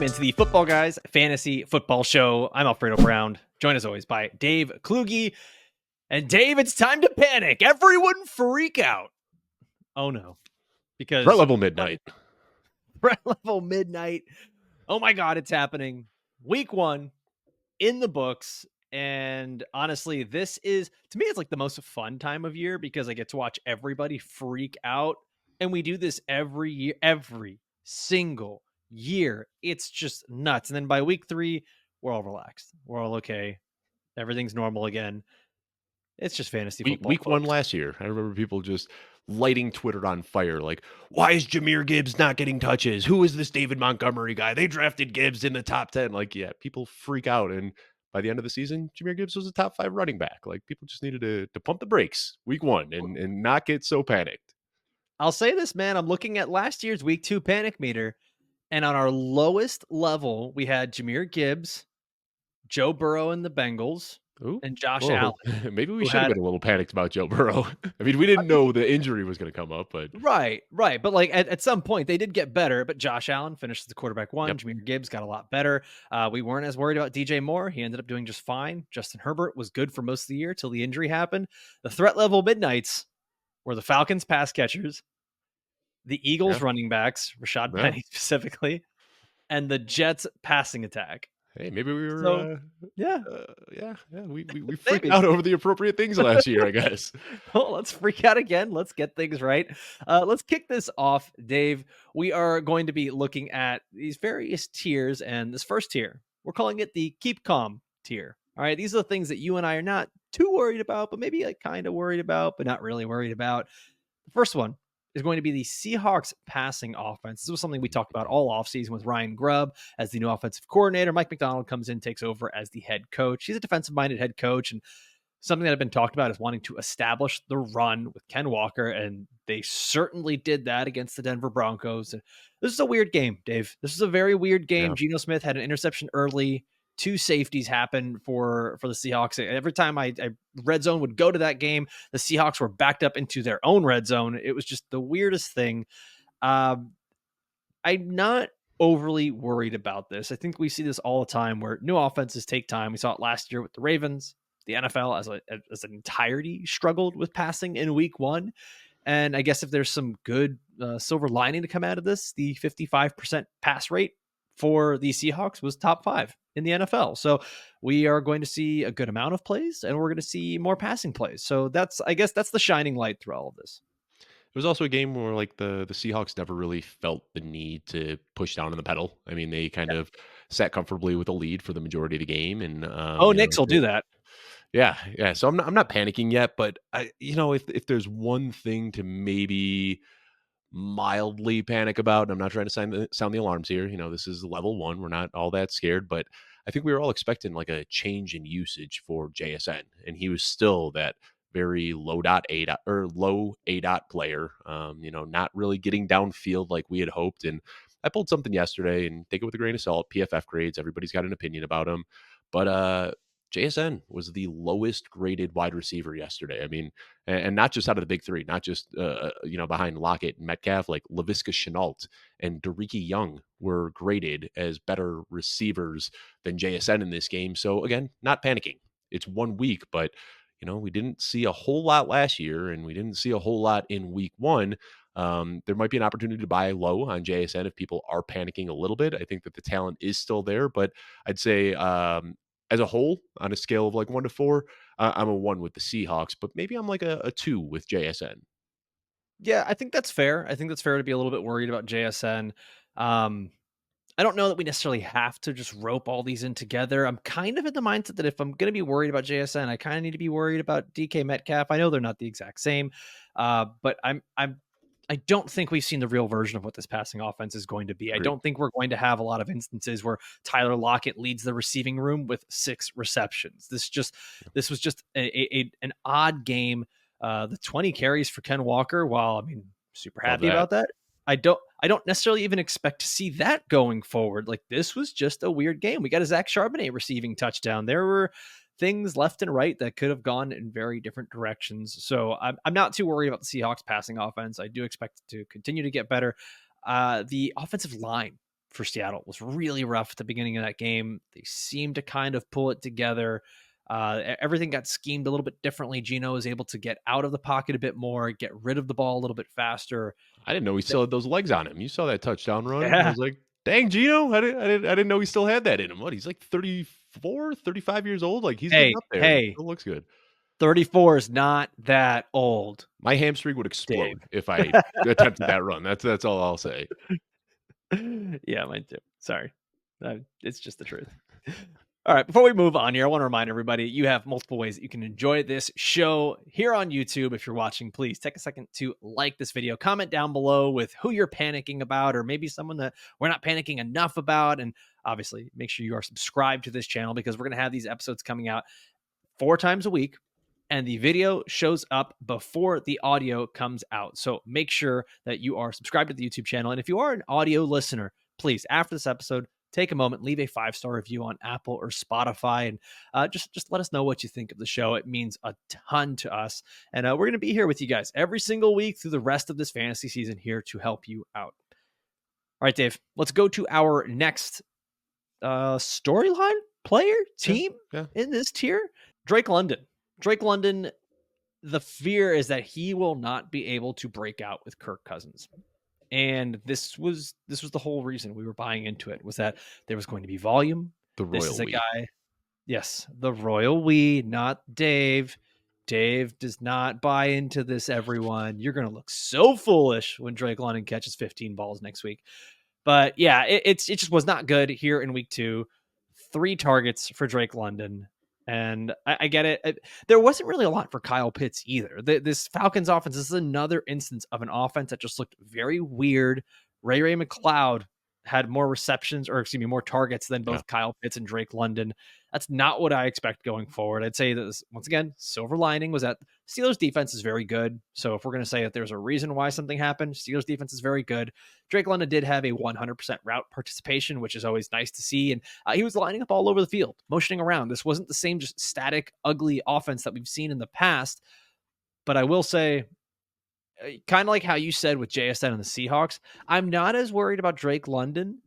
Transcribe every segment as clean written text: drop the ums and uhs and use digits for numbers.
into the Football Guys Fantasy Football Show. I'm Alfredo Brown, joined as always by Dave Kluge. And Dave, it's time to panic. Everyone freak out. Oh no. Because threat level midnight. Threat level midnight. Oh my God, it's happening. Week 1 in the books. And honestly, this is, to me, it's like the most fun time of year because I get to watch everybody freak out. And we do this every year, every single year. It's just nuts. And then by week 3, we're all relaxed. We're all okay. Everything's normal again. It's just fantasy football. Week 1 last year, I remember people just lighting Twitter on fire. Like, why is Jahmyr Gibbs not getting touches? Who is this David Montgomery guy? They drafted Gibbs in the top 10. Like, yeah, people freak out. And by the end of the season, Jahmyr Gibbs was a top 5 running back. Like, people just needed to pump the brakes week 1 and not get so panicked. I'll say this, man. I'm looking at last year's week 2 panic meter. And on our lowest level, we had Jahmyr Gibbs, Joe Burrow and the Bengals, Ooh, and Josh Allen. Maybe we should have been a little panicked about Joe Burrow. I mean, we didn't know the injury was going to come up, but Right. But like at some point they did get better, but Josh Allen finished as the quarterback 1. Yep. Jahmyr Gibbs got a lot better. We weren't as worried about DJ Moore. He ended up doing just fine. Justin Herbert was good for most of the year till the injury happened. The threat level midnights were the Falcons pass catchers, the Eagles running backs, Rashad Penny specifically, and the Jets passing attack. Hey, maybe we were, we freaked out over the appropriate things last year, I guess. Well, let's freak out again. Let's get things right. Let's kick this off, Dave. We are going to be looking at these various tiers, and this first tier, we're calling it the Keep Calm tier. All right, these are the things that you and I are not too worried about, but maybe like kind of worried about, but not really worried about. The first one is going to be the Seahawks passing offense. This was something we talked about all offseason with Ryan Grubb as the new offensive coordinator. Mike McDonald comes in, takes over as the head coach. He's a defensive-minded head coach, and something that I've been talked about is wanting to establish the run with Ken Walker, and they certainly did that against the Denver Broncos. And this is a weird game, Dave. This is a very weird game. Yeah. Geno Smith had an interception early. 2 safeties happened for the Seahawks. Every time I red zone would go to that game, the Seahawks were backed up into their own red zone. It was just the weirdest thing. I'm not overly worried about this. I think we see this all the time where new offenses take time. We saw it last year with the Ravens. The NFL as an entirety struggled with passing in week 1. And I guess if there's some good silver lining to come out of this, the 55% pass rate for the Seahawks was top 5 in the NFL. So we are going to see a good amount of plays, and we're going to see more passing plays. So I guess that's the shining light through all of this. It was also a game where like the Seahawks never really felt the need to push down on the pedal. I mean, they kind of sat comfortably with a lead for the majority of the game. And Knicks will do that. Yeah. So I'm not panicking yet, but if there's one thing to maybe mildly panic about, and I'm not trying to sound the alarms here. This is level 1. We're not all that scared, but I think we were all expecting like a change in usage for JSN, and he was still that very low A dot player. Not really getting downfield like we had hoped. And I pulled something yesterday, and take it with a grain of salt. PFF grades, everybody's got an opinion about him, but JSN was the lowest graded wide receiver yesterday. I mean, and not just out of the big 3, not just, behind Lockett and Metcalf, like Laviska Shenault and Dareke Young were graded as better receivers than JSN in this game. So again, not panicking. It's 1 week, but we didn't see a whole lot last year, and we didn't see a whole lot in week 1. There might be an opportunity to buy low on JSN if people are panicking a little bit. I think that the talent is still there, but I'd say, as a whole, on a scale of like 1 to 4, I'm a 1 with the Seahawks, but maybe I'm like a 2 with JSN. Yeah, I think that's fair. I think that's fair to be a little bit worried about JSN. I don't know that we necessarily have to just rope all these in together. I'm kind of in the mindset that if I'm going to be worried about JSN, I kind of need to be worried about DK Metcalf. I know they're not the exact same, but I don't think we've seen the real version of what this passing offense is going to be. I don't think we're going to have a lot of instances where Tyler Lockett leads the receiving room with 6 receptions. This was just an odd game. The 20 carries for Ken Walker, while super happy about that, I don't necessarily even expect to see that going forward. Like, this was just a weird game. We got a Zach Charbonnet receiving touchdown. There were things left and right that could have gone in very different directions. So I'm not too worried about the Seahawks passing offense. I do expect it to continue to get better. The offensive line for Seattle was really rough at the beginning of that game. They seemed to kind of pull it together. Everything got schemed a little bit differently. Geno was able to get out of the pocket a bit more, get rid of the ball a little bit faster. I didn't know he still had those legs on him. You saw that touchdown run. I Yeah. was like, dang, Geno. I didn't know he still had that in him. What? He's like 34, 35 years old. Like he's getting Hey, up there and hey, still looks good. 34 is not that old, My hamstring would Dave. explode if I attempted that run. That's all I'll say. Yeah, mine too. Sorry. It's just the truth. All right, before we move on here, I want to remind everybody you have multiple ways that you can enjoy this show here on YouTube. If you're watching, please take a second to like this video, comment down below with who you're panicking about, or maybe someone that we're not panicking enough about. And obviously, make sure you are subscribed to this channel because we're going to have these episodes coming out 4 times a week. And the video shows up before the audio comes out. So make sure that you are subscribed to the YouTube channel. And if you are an audio listener, please, after this episode, take a moment, leave a 5-star review on Apple or Spotify, and just let us know what you think of the show. It means a ton to us. And we're going to be here with you guys every single week through the rest of this fantasy season here to help you out. All right, Dave, let's go to our next storyline player team in this tier. Drake London. Drake London, the fear is that he will not be able to break out with Kirk Cousins. And this was the whole reason we were buying into it, was that there was going to be volume. The This royal is a we. guy. Yes, the royal we, not Dave. Dave does not buy into this, everyone. You're going to look so foolish when Drake London catches 15 balls next week. But yeah, it just was not good here in week 2. 3 targets for Drake London. And I get it. There wasn't really a lot for Kyle Pitts either. This Falcons offense, this is another instance of an offense that just looked very weird. Ray McCloud had more receptions, or excuse me, more targets than both Kyle Pitts and Drake London. That's not what I expect going forward. I'd say that, once again, silver lining was that Steelers defense is very good. So if we're going to say that there's a reason why something happened, Steelers defense is very good. Drake London did have a 100% route participation, which is always nice to see. And he was lining up all over the field, motioning around. This wasn't the same just static, ugly offense that we've seen in the past. But I will say, kind of like how you said with JSN and the Seahawks, I'm not as worried about Drake London.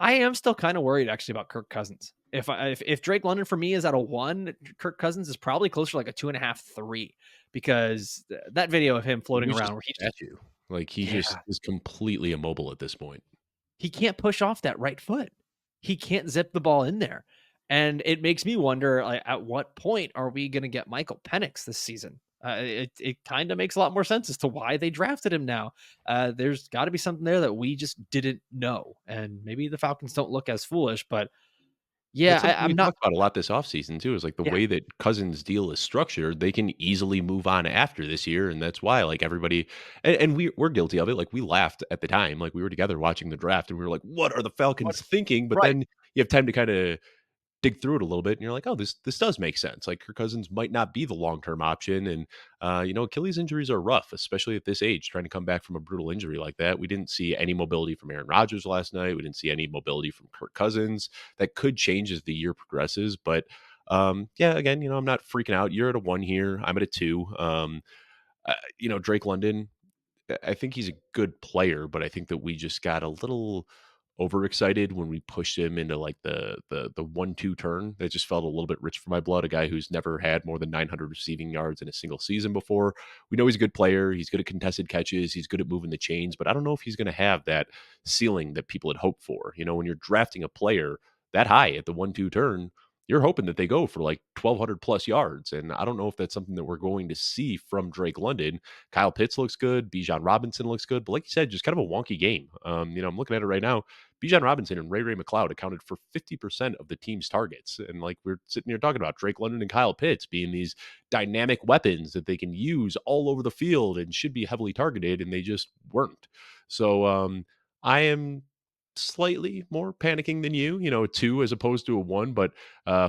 I am still kind of worried actually about Kirk Cousins. If Drake London for me is at a 1, Kirk Cousins is probably closer to like a 2.5, 3, because that video of him floating around where he just just is completely immobile at this point. He can't push off that right foot. He can't zip the ball in there. And it makes me wonder, like, at what point are we going to get Michael Penix this season? It kind of makes a lot more sense as to why they drafted him now. There's got to be something there that we just didn't know. And maybe the Falcons don't look as foolish, but yeah, I'm not talked about a lot this offseason too, is like the way that Cousins' deal is structured, they can easily move on after this year. And that's why, like, everybody, and we're guilty of it. Like, we laughed at the time, like we were together watching the draft and we were like, what are the Falcons thinking? But then you have time to kind of dig through it a little bit and you're like, oh, this does make sense. Like, Kirk Cousins might not be the long-term option. And, Achilles injuries are rough, especially at this age, trying to come back from a brutal injury like that. We didn't see any mobility from Aaron Rodgers last night. We didn't see any mobility from Kirk Cousins. That could change as the year progresses. But, again, I'm not freaking out. You're at a 1 here. I'm at a 2. Drake London, I think he's a good player, but I think that we just got a little overexcited when we pushed him into like the 1-2 turn. That just felt a little bit rich for my blood. A guy who's never had more than 900 receiving yards in a single season before. We know he's a good player. He's good at contested catches. He's good at moving the chains, but I don't know if he's going to have that ceiling that people had hoped for. When you're drafting a player that high at the 1-2 turn, you're hoping that they go for like 1,200 plus yards. And I don't know if that's something that we're going to see from Drake London. Kyle Pitts looks good. Bijan Robinson looks good. But like you said, just kind of a wonky game. I'm looking at it right now. Bijan Robinson and Ray McCloud accounted for 50% of the team's targets. And like we're sitting here talking about Drake London and Kyle Pitts being these dynamic weapons that they can use all over the field and should be heavily targeted, and they just weren't. So I am slightly more panicking than you, a 2 as opposed to a 1, but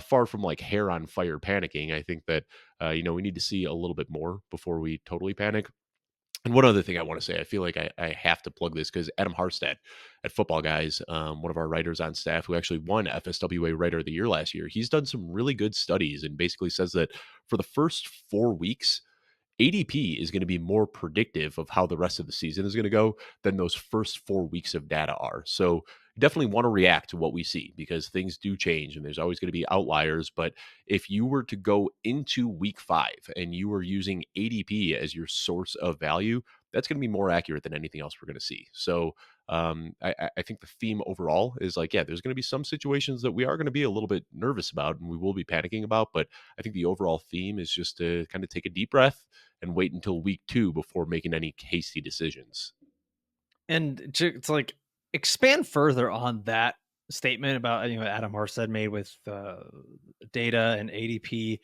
far from like hair on fire panicking. I think that, we need to see a little bit more before we totally panic. And one other thing I want to say, I feel like I have to plug this because Adam Harstad at Football Guys, one of our writers on staff who actually won FSWA Writer of the Year last year, he's done some really good studies and basically says that for the first 4 weeks, ADP is going to be more predictive of how the rest of the season is going to go than those first 4 weeks of data are. So definitely want to react to what we see because things do change and there's always going to be outliers. But if you were to go into week 5 and you were using ADP as your source of value, that's going to be more accurate than anything else we're going to see. So I think the theme overall is like, yeah, there's going to be some situations that we are going to be a little bit nervous about and we will be panicking about. But I think the overall theme is just to kind of take a deep breath and wait until week 2 before making any hasty decisions. And it's like expand further on that statement about Adam Harstad made with data and ADP.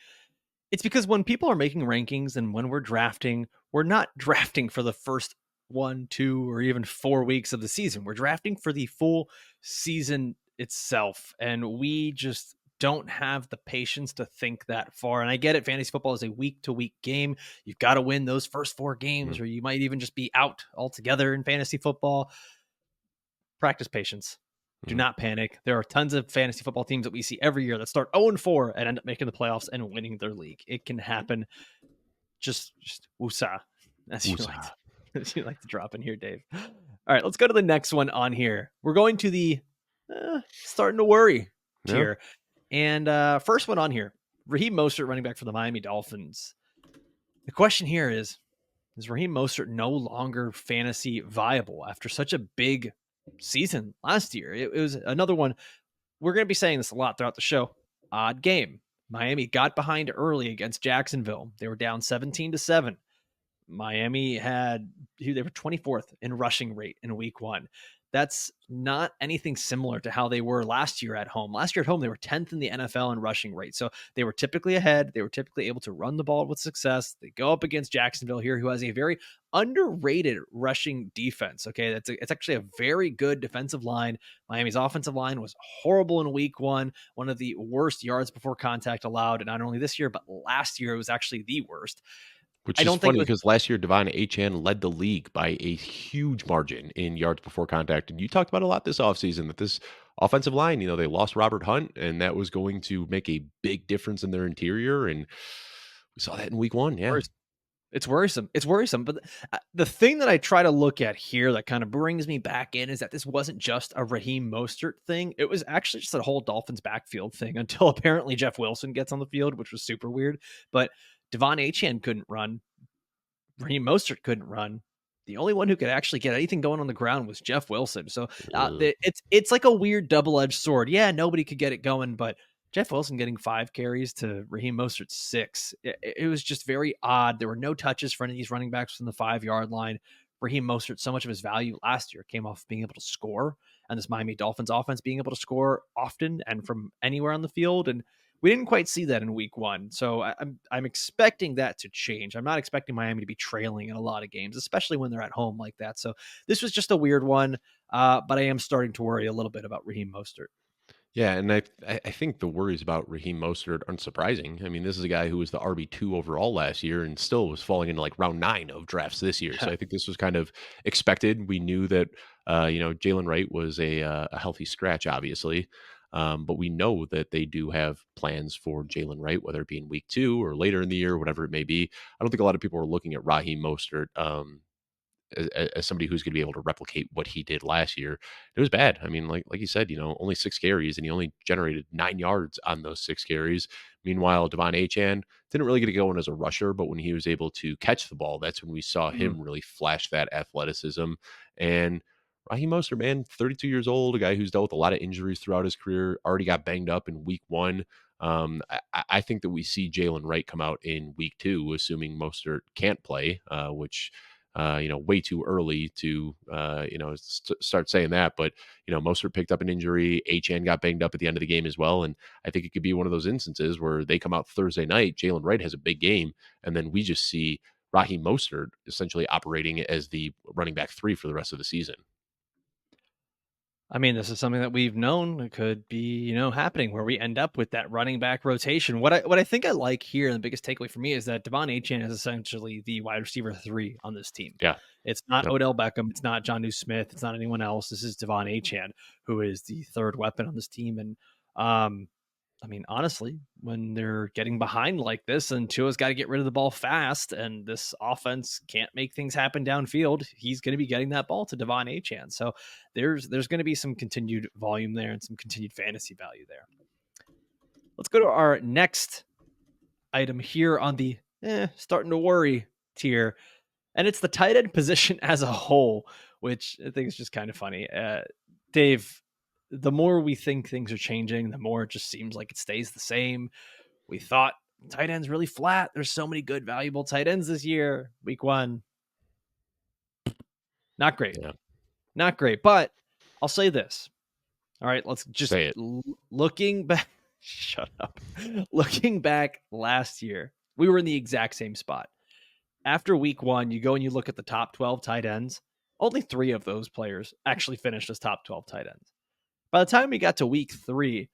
It's because when people are making rankings and when we're drafting, we're not drafting for the first 1, 2, or even 4 weeks of the season. We're drafting for the full season itself. And we just don't have the patience to think that far. And I get it. Fantasy football is a week to week game. You've got to win those first 4 games, or you might even just be out altogether in fantasy football. Practice patience. Do not panic. There are tons of fantasy football teams that we see every year that start 0-4 and end up making the playoffs and winning their league. It can happen. Just woosah, as you like to drop in here, Dave. All right, let's go to the next one on here. We're going to the starting to worry tier. And first one on here, Raheem Mostert, running back for the Miami Dolphins. The question here is Raheem Mostert no longer fantasy viable after such a big season last year? It was another one. We're going to be saying this a lot throughout the show. Odd game. Miami got behind early against Jacksonville. They were down 17-7. Miami they were 24th in rushing rate in week 1. That's not anything similar to how they were last year at home. Last year at home, they were 10th in the NFL in rushing rate. So they were typically ahead. They were typically able to run the ball with success. They go up against Jacksonville here, who has a very underrated rushing defense. Okay, it's actually a very good defensive line. Miami's offensive line was horrible in week 1, one of the worst yards before contact allowed. And not only this year, but last year it was actually the worst. Which I is don't think funny it was because last year Devon Achane led the league by a huge margin in yards before contact. And you talked about a lot this offseason that this offensive line, they lost Robert Hunt, and that was going to make a big difference in their interior. And we saw that in week 1. Yeah. worse. It's worrisome. It's worrisome. But the thing that I try to look at here that kind of brings me back in is that this wasn't just a Raheem Mostert thing. It was actually just a whole Dolphins backfield thing until apparently Jeff Wilson gets on the field, which was super weird. But Devon Achane couldn't run. Raheem Mostert couldn't run. The only one who could actually get anything going on the ground was Jeff Wilson. So it's like a weird double-edged sword. Yeah, nobody could get it going, but Jeff Wilson getting 5 carries to Raheem Mostert's 6. It was just very odd. There were no touches for any of these running backs from the 5-yard line. Raheem Mostert, so much of his value last year came off being able to score, and this Miami Dolphins offense being able to score often and from anywhere on the field. And we didn't quite see that in week 1. So I'm expecting that to change. I'm not expecting Miami to be trailing in a lot of games, especially when they're at home like that. So this was just a weird one, but I am starting to worry a little bit about Raheem Mostert. Yeah, and I think the worries about Raheem Mostert aren't surprising. I mean, this is a guy who was the RB2 overall last year and still was falling into like round 9 of drafts this year. So I think this was kind of expected. We knew that Jalen Wright was a healthy scratch, obviously. But we know that they do have plans for Jalen Wright, whether it be in week 2 or later in the year, whatever it may be. I don't think a lot of people are looking at Raheem Mostert as somebody who's going to be able to replicate what he did last year. It was bad. I mean, like you said, only 6 carries and he only generated 9 yards on those 6 carries. Meanwhile, Devon Achane didn't really get to go in as a rusher, but when he was able to catch the ball, that's when we saw him really flash that athleticism. And Raheem Mostert, man, 32 years old, a guy who's dealt with a lot of injuries throughout his career, already got banged up in week 1. I think that we see Jalen Wright come out in week 2, assuming Mostert can't play, which way too early to, start saying that. But, Mostert picked up an injury. Achane got banged up at the end of the game as well. And I think it could be one of those instances where they come out Thursday night, Jalen Wright has a big game, and then we just see Raheem Mostert essentially operating as the running back 3 for the rest of the season. I mean, this is something that we've known could be, happening where we end up with that running back rotation. What I think I like here, and the biggest takeaway for me is that Devon Achane is essentially the wide receiver 3 on this team. Yeah. It's not Yep. Odell Beckham. It's not Jonnu Smith. It's not anyone else. This is Devon Achane, who is the 3rd weapon on this team. And I mean, honestly, when they're getting behind like this and Tua's got to get rid of the ball fast and this offense can't make things happen downfield, he's going to be getting that ball to Devon Achane. So there's going to be some continued volume there and some continued fantasy value there. Let's go to our next item here on the starting to worry tier. And it's the tight end position as a whole, which I think is just kind of funny. Dave, the more we think things are changing, the more it just seems like it stays the same. We thought tight ends really flat. There's so many good, valuable tight ends this year. Week 1, not great. Yeah. Not great. But I'll say this. All right, let's just say it. Looking back. Shut up. Looking back last year, we were in the exact same spot. After week 1, you go and you look at the top 12 tight ends. Only 3 of those players actually finished as top 12 tight ends. By the time we got to week 3,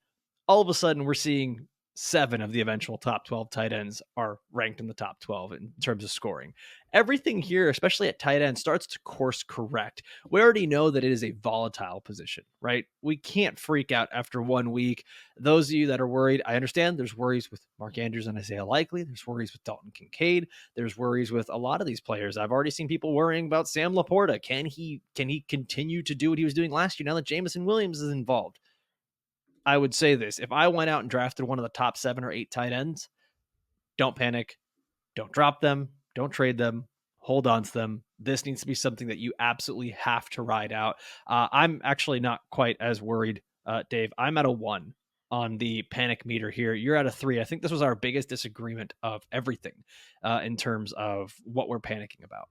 all of a sudden we're seeing 7 of the eventual top 12 tight ends are ranked in the top 12 in terms of scoring. Everything here, especially at tight end, starts to course correct. We already know that it is a volatile position, right? We can't freak out after 1 week. Those of you that are worried, I understand there's worries with Mark Andrews and Isaiah Likely. There's worries with Dalton Kincaid. There's worries with a lot of these players. I've already seen people worrying about Sam LaPorta. Can he continue to do what he was doing last year now that Jameson Williams is involved? I would say this. If I went out and drafted one of the top 7 or 8 tight ends, don't panic. Don't drop them. Don't trade them. Hold on to them. This needs to be something that you absolutely have to ride out. I'm actually not quite as worried, Dave. I'm at a 1 on the panic meter here. You're at a 3. I think this was our biggest disagreement of everything in terms of what we're panicking about.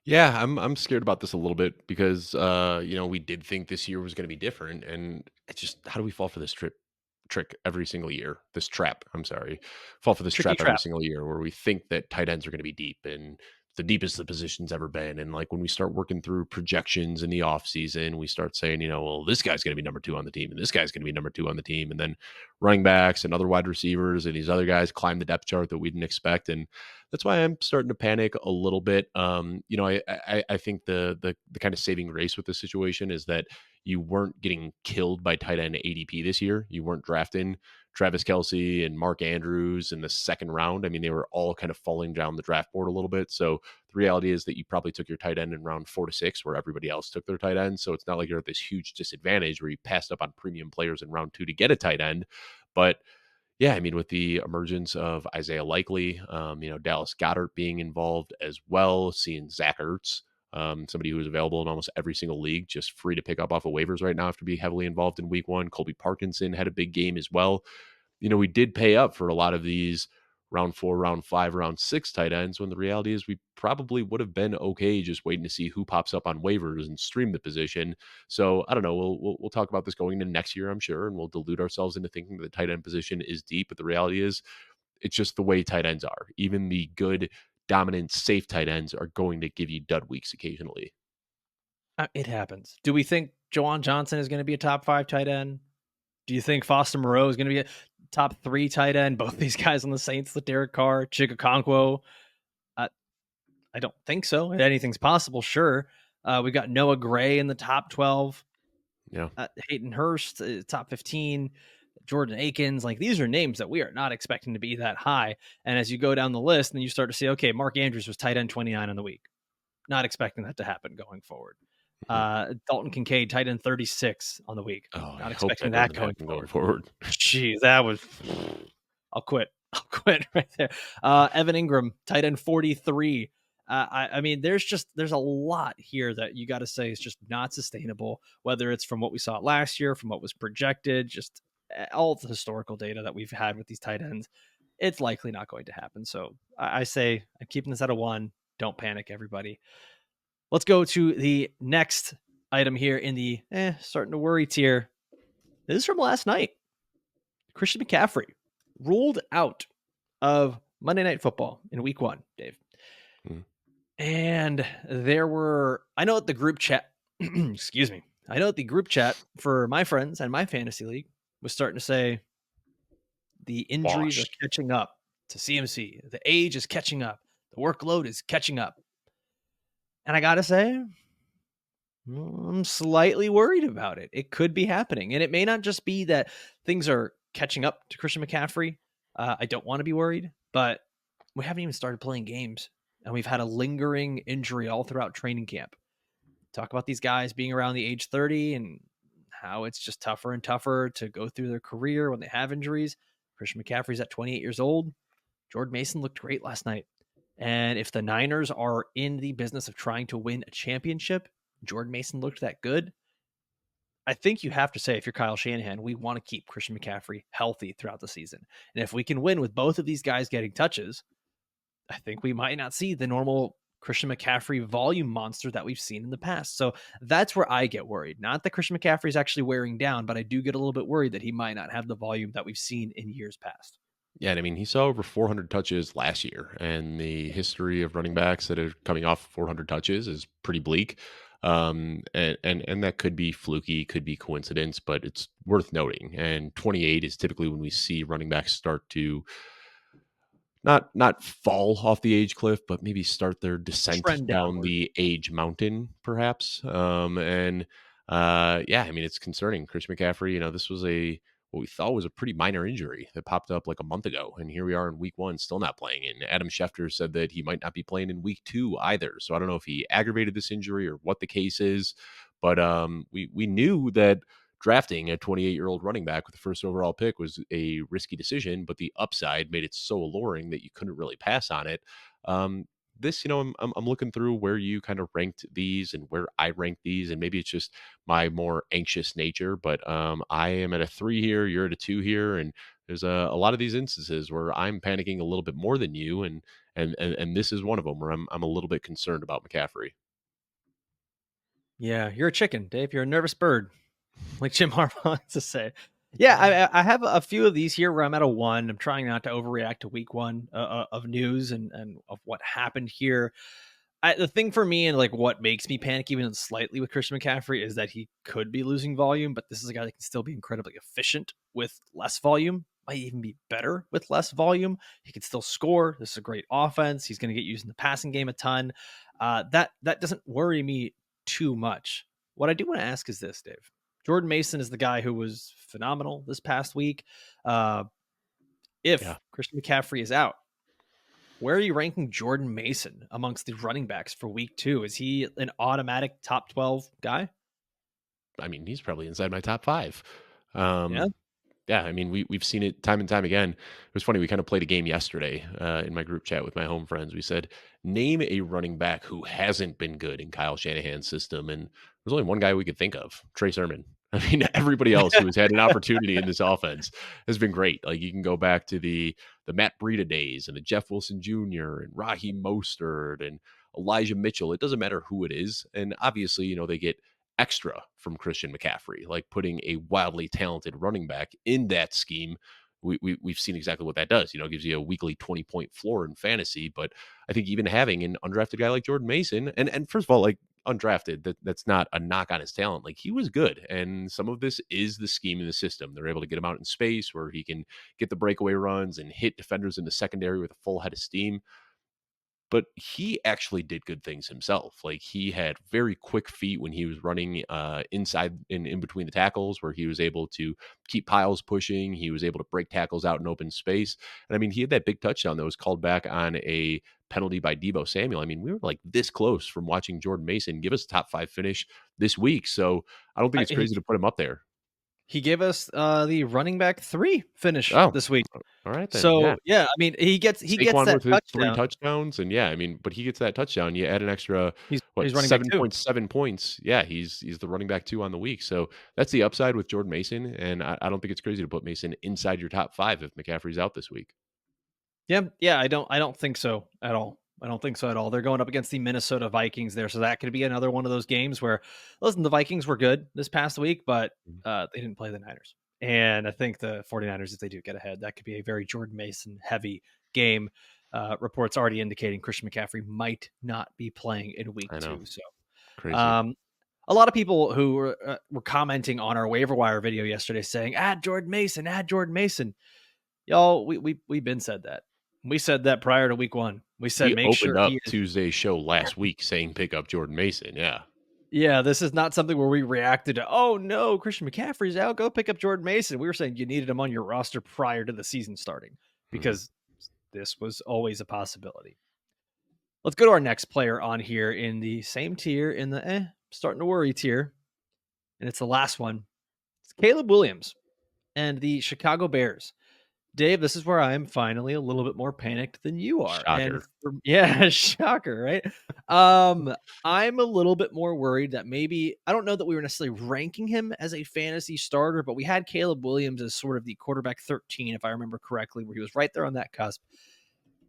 Yeah, I'm scared about this a little bit because we did think this year was going to be different, and it's just how do we fall for this trick every single year? This trap, I'm sorry, fall for this Tricky trap every trap. single year where we think that tight ends are going to be deep and the deepest the position's ever been. And like when we start working through projections in the off season, we start saying, well, this guy's going to be number 2 on the team, and this guy's going to be number 2 on the team, and then running backs and other wide receivers and these other guys climb the depth chart that we didn't expect. And that's why I'm starting to panic a little bit. I think the kind of saving grace with this situation is that you weren't getting killed by tight end ADP this year. You weren't drafting Travis Kelce and Mark Andrews in the second round. I mean, they were all kind of falling down the draft board a little bit. So the reality is that you probably took your tight end in round 4 to 6, where everybody else took their tight end. So it's not like you're at this huge disadvantage where you passed up on premium players in round 2 to get a tight end. But yeah, I mean, with the emergence of Isaiah Likely, Dallas Goedert being involved as well, seeing Zach Ertz, somebody who is available in almost every single league, just free to pick up off of waivers right now after being heavily involved in week 1. Colby Parkinson had a big game as well. We did pay up for a lot of these round 4, round 5, round 6 tight ends, when the reality is we probably would have been okay just waiting to see who pops up on waivers and stream the position. So I don't know. We'll talk about this going into next year, I'm sure, and we'll delude ourselves into thinking that the tight end position is deep. But the reality is, it's just the way tight ends are. Even the good, dominant, safe tight ends are going to give you dud weeks occasionally. It happens. Do we think Jawan Johnson is going to be a top 5 tight end? Do you think Foster Moreau is going to be a top 3 tight end? Both these guys on the Saints, the Derek Carr, Chigakonkwo. I don't think so. Anything's possible, sure. We got Noah Gray in the top 12. Yeah. Hayden Hurst, top 15. Jordan Akins. Like, these are names that we are not expecting to be that high. And as you go down the list, then you start to say, okay, Mark Andrews was tight end 29 in the week. Not expecting that to happen going forward. Dalton Kincaid, tight end 36 on the week. Oh, Not I hope expecting that that doesn't going happen forward. going forward. Jeez, that was. I'll quit right there. Evan Ingram, tight end 43. I mean, there's a lot here that you got to say is just not sustainable, whether it's from what we saw last year, from what was projected, just all the historical data that we've had with these tight ends. It's likely not going to happen. So I say I'm keeping this at a 1. Don't panic, everybody. Let's go to the next item here in the starting to worry tier. This is from last night. Christian McCaffrey ruled out of Monday Night Football in week 1, Dave. And there were, I know at the group chat, excuse me. I know at the group chat for my friends and my fantasy league was starting to say the injuries are catching up to CMC. The age is catching up. The workload is catching up. And I got to say, I'm slightly worried about it. It could be happening. And it may not just be that things are catching up to Christian McCaffrey, I don't want to be worried, but we haven't even started playing games, and we've had a lingering injury all throughout training camp. Talk about these guys being around the age 30 and how it's just tougher and tougher to go through their career when they have injuries. Christian McCaffrey's at 28 years old. Jordan Mason looked great last night. And if the Niners are in the business of trying to win a championship, Jordan Mason looked that good. I think you have to say, if you're Kyle Shanahan, we want to keep Christian McCaffrey healthy throughout the season. And if we can win with both of these guys getting touches, I think we might not see the normal Christian McCaffrey volume monster that we've seen in the past. So that's where I get worried. Not that Christian McCaffrey is actually wearing down, but I do get a little bit worried that he might not have the volume that we've seen in years past. Yeah, and I mean, he saw over 400 touches last year, and the history of running backs that are coming off 400 touches is pretty bleak. And that could be fluky, could be coincidence, but it's worth noting. And 28 is typically when we see running backs start to not fall off the age cliff, but maybe start their descent Trend down downward. the age mountain, perhaps. Yeah, I mean, it's concerning. Christian McCaffrey, this was what we thought was a pretty minor injury that popped up like a month ago, and here we are in week one, still not playing. And Adam Schefter said that he might not be playing in week two either. So I don't know if he aggravated this injury or what the case is, but we knew that drafting a 28-year-old running back with the first overall pick was a risky decision, but the upside made it so alluring that you couldn't really pass on it. I'm looking through where you kind of ranked these and where I ranked these, and maybe it's just my more anxious nature, but I am at a 3 here, you're at a 2 here, and there's a lot of these instances where I'm panicking a little bit more than you, and this is one of them where I'm a little bit concerned about McCaffrey. Yeah, you're a chicken, Dave. You're a nervous bird, like Jim Harbaugh likes to say. Yeah, I have a few of these here where I'm at a 1. I'm trying not to overreact to week 1 of news and of what happened here. The thing for me and like what makes me panic even slightly with Christian McCaffrey is that he could be losing volume, but this is a guy that can still be incredibly efficient with less volume. Might even be better with less volume. He can still score. This is a great offense. He's going to get used in the passing game a ton. That doesn't worry me too much. What I do want to ask is this, Dave. Jordan Mason is the guy who was phenomenal this past week. If Yeah. Christian McCaffrey is out, where are you ranking Jordan Mason amongst the running backs for week 2? Is he an automatic top 12 guy? I mean, he's probably inside my top 5. Yeah. Yeah, I mean, we've seen it time and time again. It was funny. We kind of played a game yesterday in my group chat with my home friends. We said, name a running back who hasn't been good in Kyle Shanahan's system, and there's only one guy we could think of, Trey Sermon. I mean, everybody else who has had an opportunity in this offense has been great. Like you can go back to the Matt Breida days and the Jeff Wilson Jr. and Raheem Mostert and Elijah Mitchell. It doesn't matter who it is, and obviously, they get extra from Christian McCaffrey, like putting a wildly talented running back in that scheme. We've seen exactly what that does. Gives you a weekly 20-point floor in fantasy. But I think even having an undrafted guy like Jordan Mason, and first of all, like undrafted, that's not a knock on his talent. Like he was good. And some of this is the scheme in the system. They're able to get him out in space where he can get the breakaway runs and hit defenders in the secondary with a full head of steam, but he actually did good things himself. Like he had very quick feet when he was running inside in between the tackles, where he was able to keep piles pushing. He was able to break tackles out in open space. And I mean, he had that big touchdown that was called back on a penalty by Deebo Samuel. I mean, we were like this close from watching Jordan Mason give us a top 5 finish this week. So I don't think it's He, crazy to put him up there. he gave us the running back 3 finish Oh, this week. all right then. So Yeah. yeah, I mean he gets Saquon that with his 3 touchdown. touchdowns, and yeah, I mean, but he gets that touchdown, you add an extra, He's running back 2. 7.7 points. Yeah, he's the running back 2 on the week, so that's the upside with Jordan Mason, and I don't think it's crazy to put Mason inside your top 5 if McCaffrey's out this week. Yeah, I don't think so at all. I don't think so at all. They're going up against the Minnesota Vikings there, so that could be another one of those games where, listen, the Vikings were good this past week, but Mhm. they didn't play the Niners. And I think the 49ers, if they do get ahead, that could be a very Jordan Mason heavy game. Reports already indicating Christian McCaffrey might not be playing in week I know. 2. So Crazy. um, a lot of people who were commenting on our waiver wire video yesterday saying, add Jordan Mason, add Jordan Mason. Y'all, we've been said that. We said that prior to week 1. We said We make opened sure up he is. Tuesday's show last week saying pick up Jordan Mason, yeah. Yeah, this is not something where we reacted to, oh no, Christian McCaffrey's out. Go pick up Jordan Mason. We were saying you needed him on your roster prior to the season starting Mhm. because this was always a possibility. Let's go to our next player on here in the same tier, in the starting to worry tier. And it's the last one. It's Caleb Williams and the Chicago Bears. Dave, this is where I'm finally a little bit more panicked than you are. And Shocker. yeah, shocker, right? I'm a little bit more worried that maybe I don't know that we were necessarily ranking him as a fantasy starter, but we had Caleb Williams as sort of the quarterback 13, if I remember correctly, where he was right there on that cusp.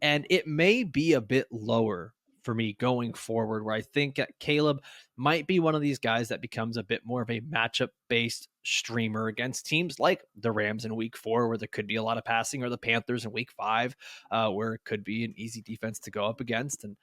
And it may be a bit lower for me going forward, where I think that Caleb might be one of these guys that becomes a bit more of a matchup based streamer against teams like the Rams in week 4, where there could be a lot of passing, or the Panthers in week 5, where it could be an easy defense to go up against. And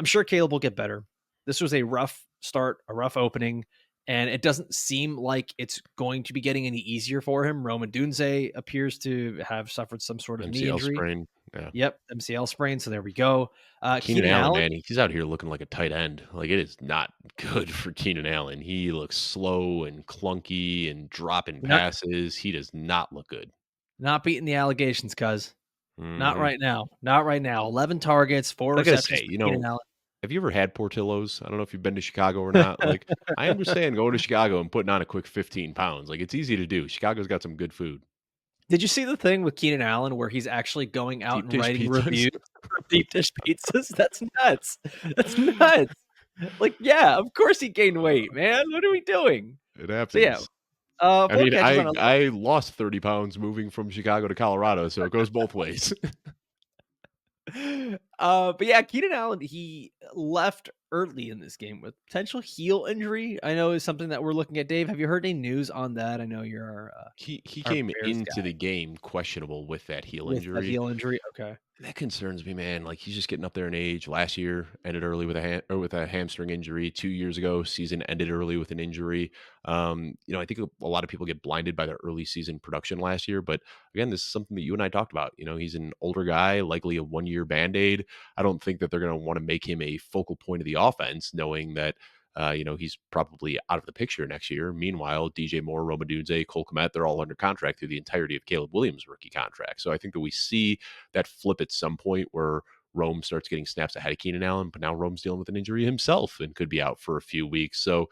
I'm sure Caleb will get better. This was a rough start, a rough opening, and it doesn't seem like it's going to be getting any easier for him. Roman Dunze appears to have suffered some sort of knee MCL injury. sprain. Yeah. Yep, MCL sprain, so there we go. Keenan Keenan Allen, Allen, man, he's out here looking like a tight end. Like, it is not good for Keenan Allen. He looks slow and clunky and dropping not passes. He does not look good. not beating the allegations, cuz. Not Mhm. right now. Not right now. 11 targets, 4 But I gotta receptions say, for Keenan Allen. have you ever had Portillo's? I don't know if you've been to Chicago or not. Like, I understand going to Chicago and putting on a quick 15 pounds. Like, it's easy to do. Chicago's got some good food. Did you see the thing with Keenan Allen where he's actually going out Deep and dish writing pizzas. reviews for deep dish pizzas? That's nuts. That's nuts. Like, yeah, of course he gained weight, man. What are we doing? It So yeah, happens. I 4 mean, catches on I a I lost 30 pounds moving from Chicago to Colorado, so it goes both ways. But yeah, Keenan Allen, he left early in this game with potential heel injury. I know is something that we're looking at. Dave, have you heard any news on that? I know you're He our came Bears guy into the game questionable with that heel with that injury. heel injury. Okay, That concerns me, man. Like, he's just getting up there in age. Last year ended early with a hamstring injury. 2 years ago, season ended early with an injury. I think a lot of people get blinded by the early season production last year. But again, this is something that you and I talked about. He's an older guy, likely a 1 year band-aid. I don't think that they're going to want to make him a focal point of the offense, knowing that he's probably out of the picture next year. Meanwhile, DJ Moore, Roma Dunze, Cole Kmet, they're all under contract through the entirety of Caleb Williams' rookie contract. So I think that we see that flip at some point where Rome starts getting snaps ahead of Keenan Allen, but now Rome's dealing with an injury himself and could be out for a few weeks. So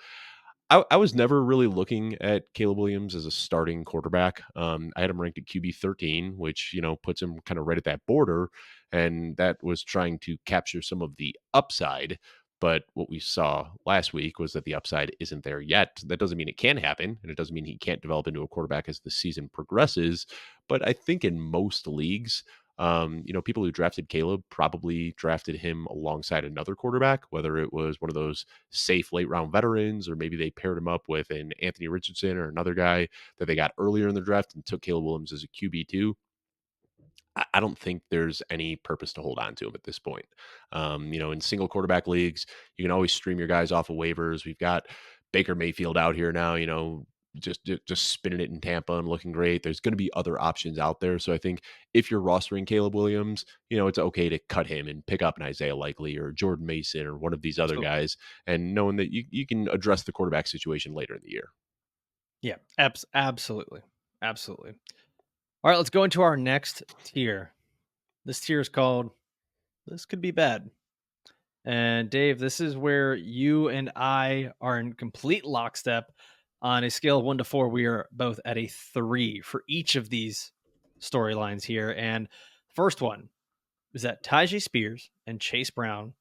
I was never really looking at Caleb Williams as a starting quarterback. I had him ranked at QB 13, which, puts him kind of right at that border. And that was trying to capture some of the upside. But what we saw last week was that the upside isn't there yet. That doesn't mean it can happen. And it doesn't mean he can't develop into a quarterback as the season progresses. But I think in most leagues, people who drafted Caleb probably drafted him alongside another quarterback, whether it was one of those safe late round veterans, or maybe they paired him up with an Anthony Richardson or another guy that they got earlier in the draft and took Caleb Williams as a QB2. I don't think there's any purpose to hold on to him at this point. In single quarterback leagues, you can always stream your guys off of waivers. We've got Baker Mayfield out here now, just spinning it in Tampa and looking great. There's going to be other options out there. So I think if you're rostering Caleb Williams, it's okay to cut him and pick up an Isaiah Likely or Jordan Mason or one of these other so guys, and knowing that you can address the quarterback situation later in the year. yeah, absolutely, absolutely. All right, let's go into our next tier. This tier is called "This Could Be Bad." And Dave, this is where you and I are in complete lockstep. On a scale of 1 to 4, we are both at a 3 for each of these storylines here. And first one is that Tyjae Spears and Chase Brown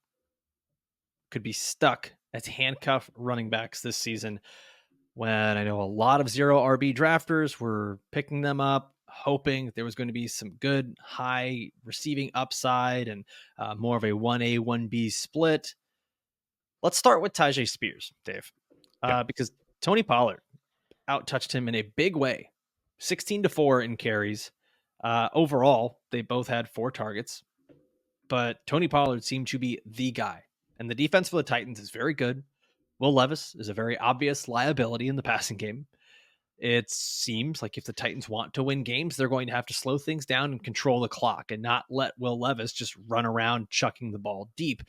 could be stuck as handcuff running backs this season, when I know a lot of zero RB drafters were picking them up, hoping there was going to be some good high receiving upside and more of a 1A, 1B split. Let's start with Tyjae Spears, Dave, Yeah. because Tony Pollard outtouched him in a big way, 16-4 in carries. Overall, they both had 4 targets, but Tony Pollard seemed to be the guy. And the defense for the Titans is very good. Will Levis is a very obvious liability in the passing game. It seems like if the Titans want to win games, they're going to have to slow things down and control the clock and not let Will Levis just run around chucking the ball deep.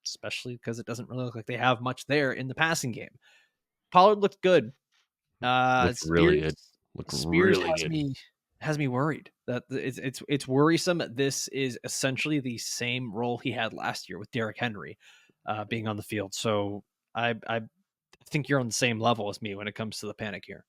especially because it doesn't really look like they have much there in the passing game. Pollard looked good. Looked really Spears good. Looked Spears really good. has me worried that it's worrisome. This is essentially the same role he had last year with Derrick Henry being on the field. So I think you're on the same level as me when it comes to the panic here.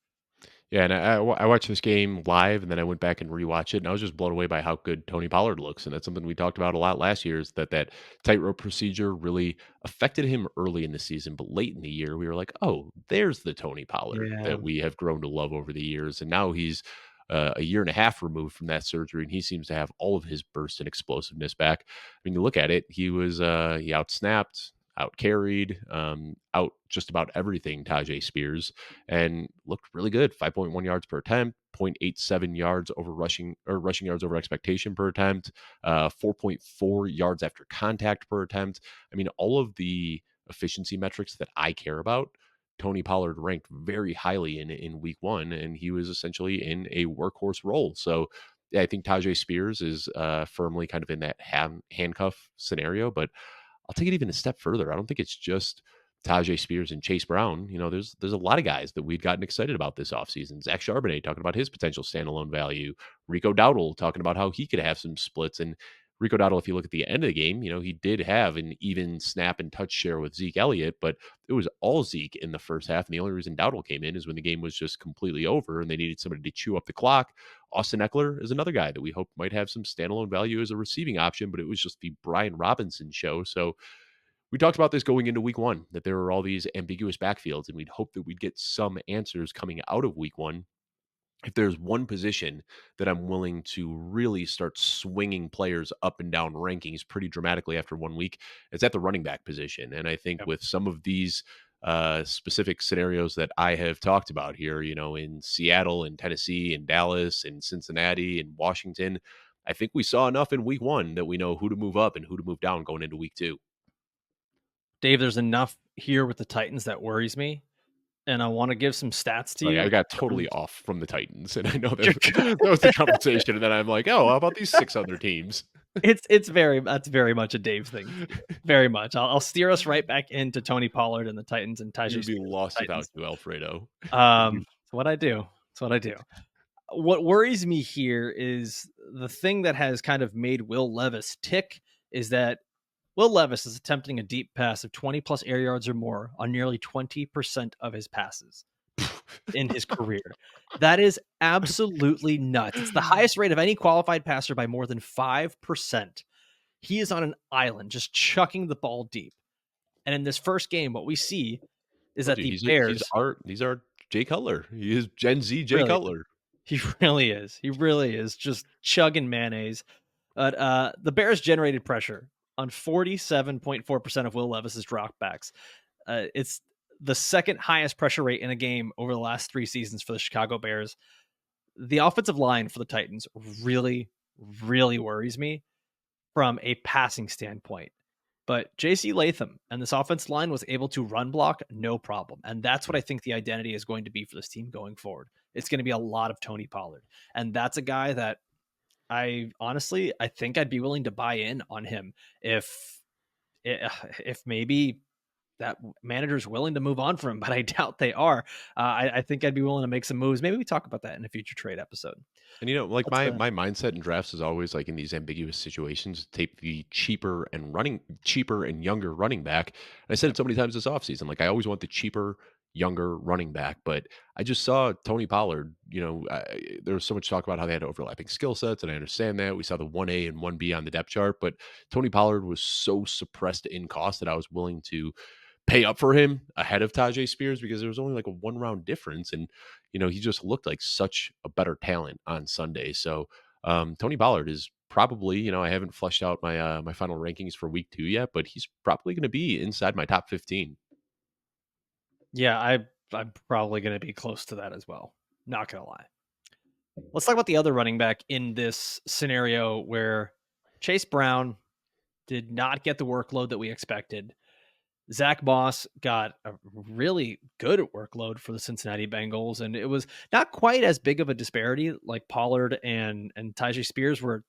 Yeah, and I watched this game live, and then I went back and rewatched it, and I was just blown away by how good Tony Pollard looks, and that's something we talked about a lot last year. Is that tightrope procedure really affected him early in the season, but late in the year we were like, oh, there's the Tony Pollard Yeah. that we have grown to love over the years, and now he's a year and a half removed from that surgery, and he seems to have all of his burst and explosiveness back. I mean, you look at it, he outsnapped, out carried, out just about everything Tyjae Spears, and looked really good. 5.1 yards per attempt, 0.87 yards over rushing yards over expectation per attempt, 4.4 yards after contact per attempt. I mean, all of the efficiency metrics that I care about, Tony Pollard ranked very highly in week one, and he was essentially in a workhorse role. So yeah, I think Tyjae Spears is firmly kind of in that handcuff scenario, but I'll take it even a step further. I don't think it's just Tyjae Spears and Chase Brown. You know, there's a lot of guys that we've gotten excited about this offseason. Zach Charbonnet talking about his potential standalone value. Rico Dowdle talking about how he could have some splits. And Rico Dowdle, if you look at the end of the game, you know, he did have an even snap and touch share with Zeke Elliott, but it was all Zeke in the first half. And the only reason Dowdle came in is when the game was just completely over and they needed somebody to chew up the clock. Austin Eckler is another guy that we hope might have some standalone value as a receiving option, but it was just the Brian Robinson show. So we talked about this going into week one, that there were all these ambiguous backfields, and we'd hope that we'd get some answers coming out of week one. If there's one position that I'm willing to really start swinging players up and down rankings pretty dramatically after 1 week, it's at the running back position. And I think Yep. with some of these specific scenarios that I have talked about here, you know, in Seattle and Tennessee and Dallas and Cincinnati and Washington, I think we saw enough in week one that we know who to move up and who to move down going into week two. Dave, there's enough here with the Titans that worries me, and I want to give some stats to Like, you I to got prove totally off from the Titans, and I know you're that good. was the conversation, and then I'm like, "Oh, how about these 6 other teams?" That's very much a Dave thing to do. Very much. I'll steer us right back into Tony Pollard and the Titans and We Tyjae would be Spears and lost the without Titans. you, Alfredo. It's what I do. It's what I do. What worries me here is the thing that has kind of made Will Levis tick is that Will Levis is attempting a deep pass of 20 plus air yards or more on nearly 20% of his passes in his career. That is absolutely nuts. It's the highest rate of any qualified passer by more than 5%. He is on an island just chucking the ball deep. And in this first game, what we see is Told that you, the Bears he's our Jay Cutler. He is Gen Z Jay really, Cutler. he really is. He really is just chugging mayonnaise. But the Bears generated pressure on 47.4% of Will Levis's dropbacks. It's the second highest pressure rate in a game over the last 3 seasons for the Chicago Bears. The offensive line for the Titans really, really worries me from a passing standpoint. But JC Latham and this offensive line was able to run block no problem. And that's what I think the identity is going to be for this team going forward. It's going to be a lot of Tony Pollard. And that's a guy that I think I'd be willing to buy in on him if maybe that manager's willing to move on from him, but I doubt they are. I think I'd be willing to make some moves. Maybe we talk about that in a future trade episode. And you know, like Let's my mindset in drafts is always like in these ambiguous situations, take the cheaper and younger running back. And I said it so many times this offseason, like I always want the cheaper, younger running back. But I just saw Tony Pollard. You know, there was so much talk about how they had overlapping skill sets, and I understand that. We saw the 1A and 1B on the depth chart, but Tony Pollard was so suppressed in cost that I was willing to pay up for him ahead of Tyjae Spears because there was only like a 1 round difference. And, you know, he just looked like such a better talent on Sunday. So Tony Pollard is probably, you know, I haven't fleshed out my final rankings for week 2 yet, but he's probably going to be inside my top 15. Yeah, I'm probably going to be close to that as well. Not going to lie. Let's talk about the other running back in this scenario where Chase Brown did not get the workload that we expected. Zach Moss got a really good workload for the Cincinnati Bengals, and it was not quite as big of a disparity like Pollard and Tyjae Spears were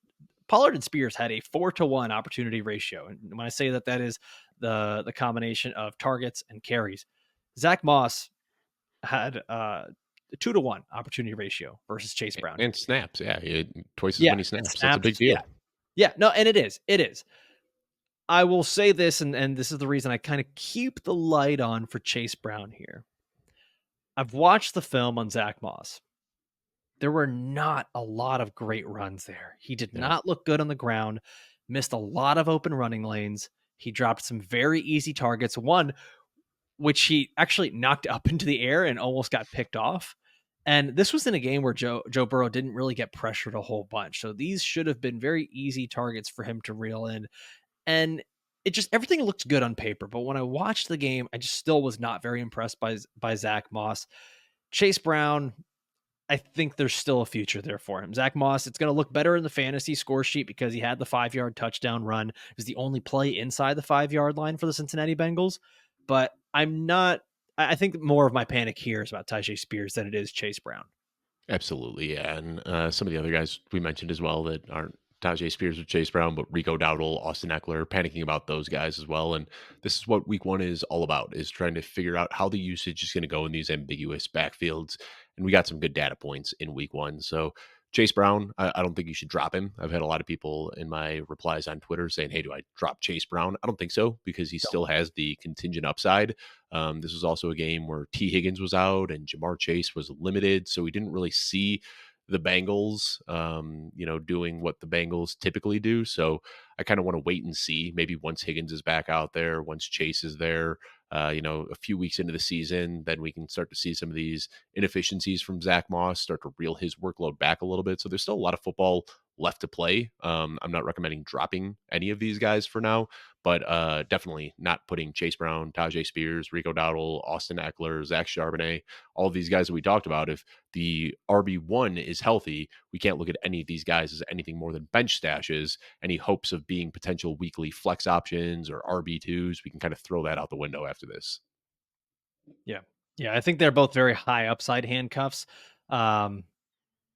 Pollard and Spears had a 4-to-1 opportunity ratio. And when I say that, that is the combination of targets and carries. Zach Moss had a 2-to-1 opportunity ratio versus Chase Brown here. And snaps. Yeah. He had twice as Yeah, many and snaps. That's a big snaps. Yeah. deal. Yeah. No, and it is. It is. I will say this, and this is the reason I kind of keep the light on for Chase Brown here. I've watched the film on Zach Moss. There were not a lot of great runs there. He did No. not look good on the ground, missed a lot of open running lanes. He dropped some very easy targets, one which he actually knocked up into the air and almost got picked off. And this was in a game where Joe Burrow didn't really get pressured a whole bunch. So these should have been very easy targets for him to reel in. And it just everything looked good on paper. But when I watched the game, I just still was not very impressed by Zach Moss. Chase Brown, I think there's still a future there for him. Zach Moss, it's going to look better in the fantasy score sheet because he had the 5-yard touchdown run. It was the only play inside the 5-yard line for the Cincinnati Bengals. But I'm not, I think more of my panic here is about Tyjae Spears than it is Chase Brown. Absolutely, yeah, and some of the other guys we mentioned as well that aren't Tyjae Spears or Chase Brown, but Rico Dowdle, Austin Eckler, panicking about those guys as well. And this is what Week 1 is all about: is trying to figure out how the usage is going to go in these ambiguous backfields. And we got some good data points in Week 1. So Chase Brown, I don't think you should drop him. I've had a lot of people in my replies on Twitter saying, "Hey, do I drop Chase Brown?" I don't think so because he still has the contingent upside. This was also a game where T. Higgins was out and Jamar Chase was limited, so we didn't really see the Bengals, doing what the Bengals typically do. So I kind of want to wait and see. Maybe once Higgins is back out there, once Chase is there, a few weeks into the season, then we can start to see some of these inefficiencies from Zach Moss start to reel his workload back a little bit. So there's still a lot of football left to play. I'm not recommending dropping any of these guys for now, but definitely not putting Chase Brown, Tyjae Spears, Rico Dowdle, Austin Eckler, Zach Charbonnet, all of these guys that we talked about. If the RB1 is healthy, we can't look at any of these guys as anything more than bench stashes. Any hopes of being potential weekly flex options or RB2s, we can kind of throw that out the window after this. Yeah. Yeah. I think they're both very high upside handcuffs.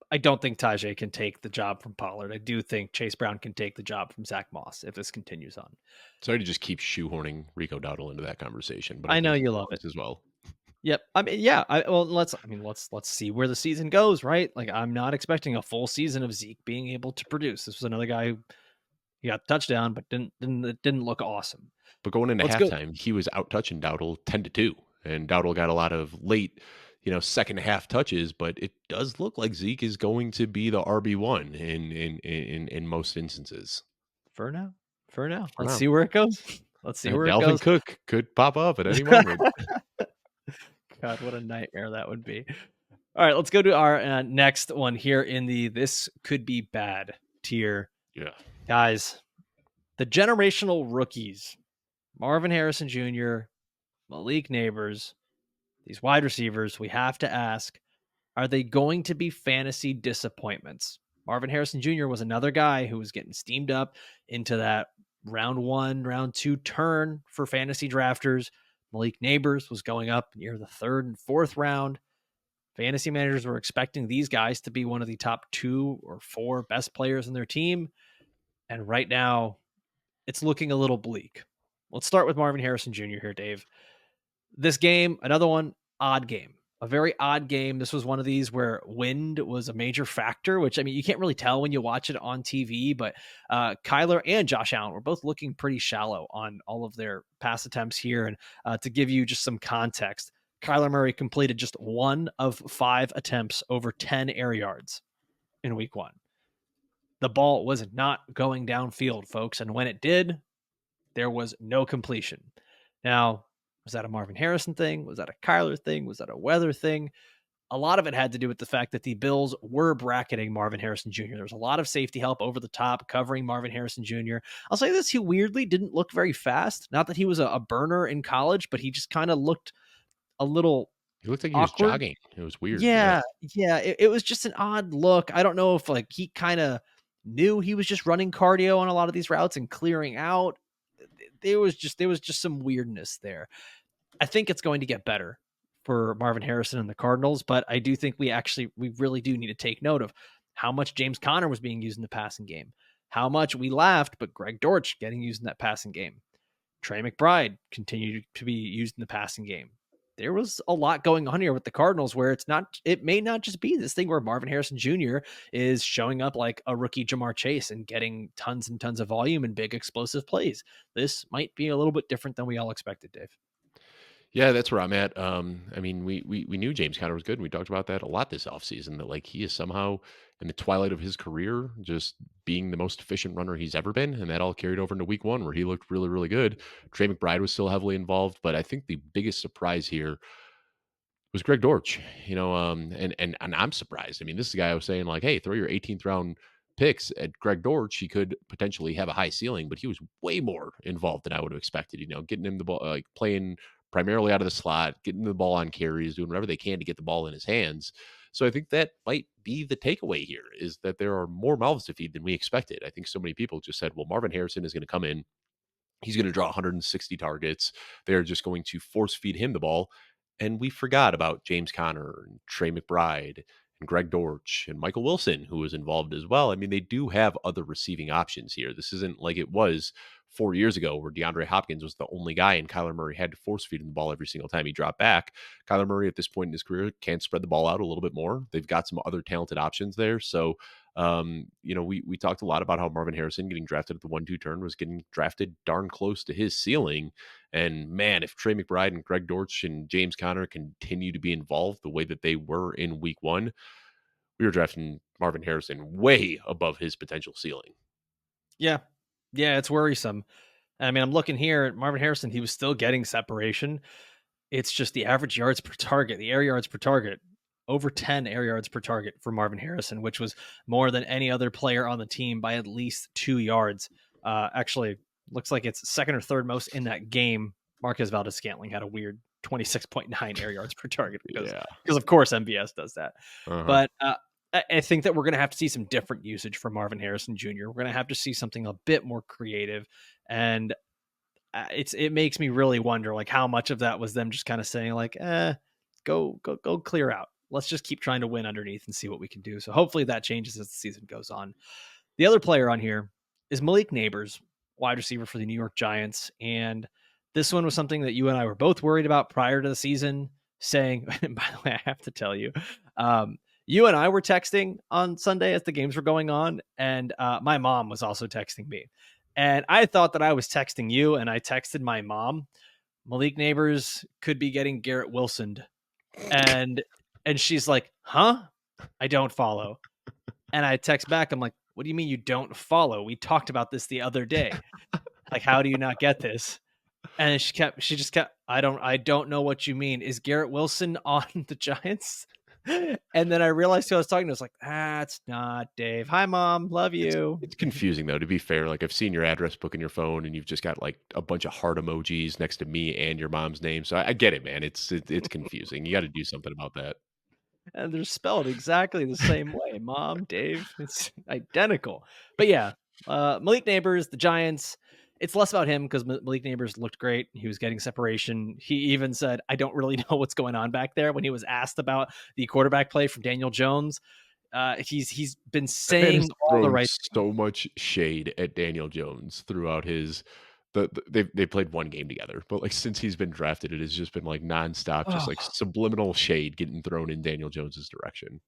I don't think Tyjae can take the job from Pollard. I do think Chase Brown can take the job from Zach Moss if this continues on. Sorry to just keep shoehorning Rico Dowdle into that conversation, but I I know think he you love it belongs as well. Yep. I mean, yeah. Let's see where the season goes, right? Like, I'm not expecting a full season of Zeke being able to produce. This was another guy who he got the touchdown, but didn't look awesome. But going into Let's go. halftime, he was out touching Dowdle 10-2, and Dowdle got a lot of late, second half touches. But it does look like Zeke is going to be the RB1 in most instances. For now. For now. For Let's now, see where it goes. Let's see where it Dalvin goes. Cook could pop up at any moment. God, what a nightmare that would be. All right, let's go to our next one here in the this could be bad tier. Yeah, Guys, the generational rookies, Marvin Harrison Jr., Malik Nabers, these wide receivers, we have to ask, are they going to be fantasy disappointments? Marvin Harrison Jr. was another guy who was getting steamed up into that round 1, round 2 turn for fantasy drafters. Malik Nabers was going up near the 3rd and 4th round. Fantasy managers were expecting these guys to be one of the top 2 or 4 best players in their team. And right now, it's looking a little bleak. Let's start with Marvin Harrison Jr. here, Dave. This game, another one, odd game. A very odd game. This was one of these where wind was a major factor, which, I mean, you can't really tell when you watch it on TV, but Kyler and Josh Allen were both looking pretty shallow on all of their pass attempts here. And to give you just some context, Kyler Murray completed just 1 of 5 attempts over 10 air yards in week 1. The ball was not going downfield, folks. And when it did, there was no completion. Now, was that a Marvin Harrison thing? Was that a Kyler thing? Was that a weather thing? A lot of it had to do with the fact that the Bills were bracketing Marvin Harrison Jr. There was a lot of safety help over the top covering Marvin Harrison Jr. I'll say this, he weirdly didn't look very fast. Not that he was a burner in college, but he just kind of looked a little he looked like he was awkward. jogging. It was weird. Yeah. It was just an odd look. I don't know if like he kind of knew he was just running cardio on a lot of these routes and clearing out. There was just some weirdness there. I think it's going to get better for Marvin Harrison and the Cardinals, but I do think we really do need to take note of how much James Conner was being used in the passing game. how much we laughed, but Greg Dortch getting used in that passing game. Trey McBride continued to be used in the passing game. There was a lot going on here with the Cardinals where it may not just be this thing where Marvin Harrison Jr. is showing up like a rookie Jamar Chase and getting tons and tons of volume and big explosive plays. This might be a little bit different than we all expected, Dave. Yeah, that's where I'm at. I mean, we knew James Conner was good. And we talked about that a lot this offseason, that like he is somehow in the twilight of his career, just being the most efficient runner he's ever been. And that all carried over into week one where he looked really, really good. Trey McBride was still heavily involved. But I think the biggest surprise here was Greg Dortch, and I'm surprised. I mean, this is the guy I was saying like, hey, throw your 18th round picks at Greg Dortch. He could potentially have a high ceiling, but he was way more involved than I would have expected. Getting him the ball, like playing primarily out of the slot, getting the ball on carries, doing whatever they can to get the ball in his hands. So I think that might be the takeaway here, is that there are more mouths to feed than we expected. I think so many people just said, well, Marvin Harrison is going to come in. He's going to draw 160 targets. They're just going to force feed him the ball. And we forgot about James Conner and Trey McBride and Greg Dortch and Michael Wilson, who was involved as well. I mean, they do have other receiving options here. This isn't like it was 4 years ago where DeAndre Hopkins was the only guy and Kyler Murray had to force feed him the ball every single time he dropped back. Kyler Murray at this point in his career can spread the ball out a little bit more. They've got some other talented options there. So we talked a lot about how Marvin Harrison getting drafted at the 1-2 turn was getting drafted darn close to his ceiling. And man, if Trey McBride and Greg Dortch and James Conner continue to be involved the way that they were in week one, we were drafting Marvin Harrison way above his potential ceiling. Yeah. Yeah, it's worrisome. I mean, I'm looking here at Marvin Harrison. He was still getting separation. It's just the average yards per target, the air yards per target, over 10 air yards per target for Marvin Harrison, which was more than any other player on the team by at least 2 yards. Actually, looks like it's second or third most in that game. Marquez Valdez-Scantling had a weird 26.9 air yards per target because of course MVS does that. But I think that we're going to have to see some different usage from Marvin Harrison Jr. We're going to have to see something a bit more creative, and it makes me really wonder like how much of that was them just kind of saying like, go clear out. Let's just keep trying to win underneath and see what we can do. So hopefully that changes as the season goes on. The other player on here is Malik Nabers, wide receiver for the New York Giants. And this one was something that you and I were both worried about prior to the season, saying, and by the way, I have to tell you, you and I were texting on Sunday as the games were going on, and my mom was also texting me. And I thought that I was texting you, and I texted my mom, Malik Nabers could be getting Garrett Wilsoned. And she's like, huh? I don't follow. And I text back, I'm like, what do you mean you don't follow? We talked about this the other day. Like, how do you not get this? And she just kept, I don't know what you mean. Is Garrett Wilson on the Giants? And then I realized who I was talking to. I was like, that's not Dave. Hi, Mom. Love you. It's confusing, though, to be fair. Like, I've seen your address book in your phone, and you've just got, like, a bunch of heart emojis next to me and your mom's name. So I get it, man. It's confusing. You got to do something about that. And they're spelled exactly the same way. Mom, Dave. It's identical. But yeah, Malik Nabers, the Giants, it's less about him because Malik Nabers looked great. He was getting separation. He even said, I don't really know what's going on back there when he was asked about the quarterback play from Daniel Jones. He's been saying all the right so much shade at Daniel Jones throughout his they played one game together, but like since he's been drafted, it has just been like nonstop, just like subliminal shade getting thrown in Daniel Jones's direction.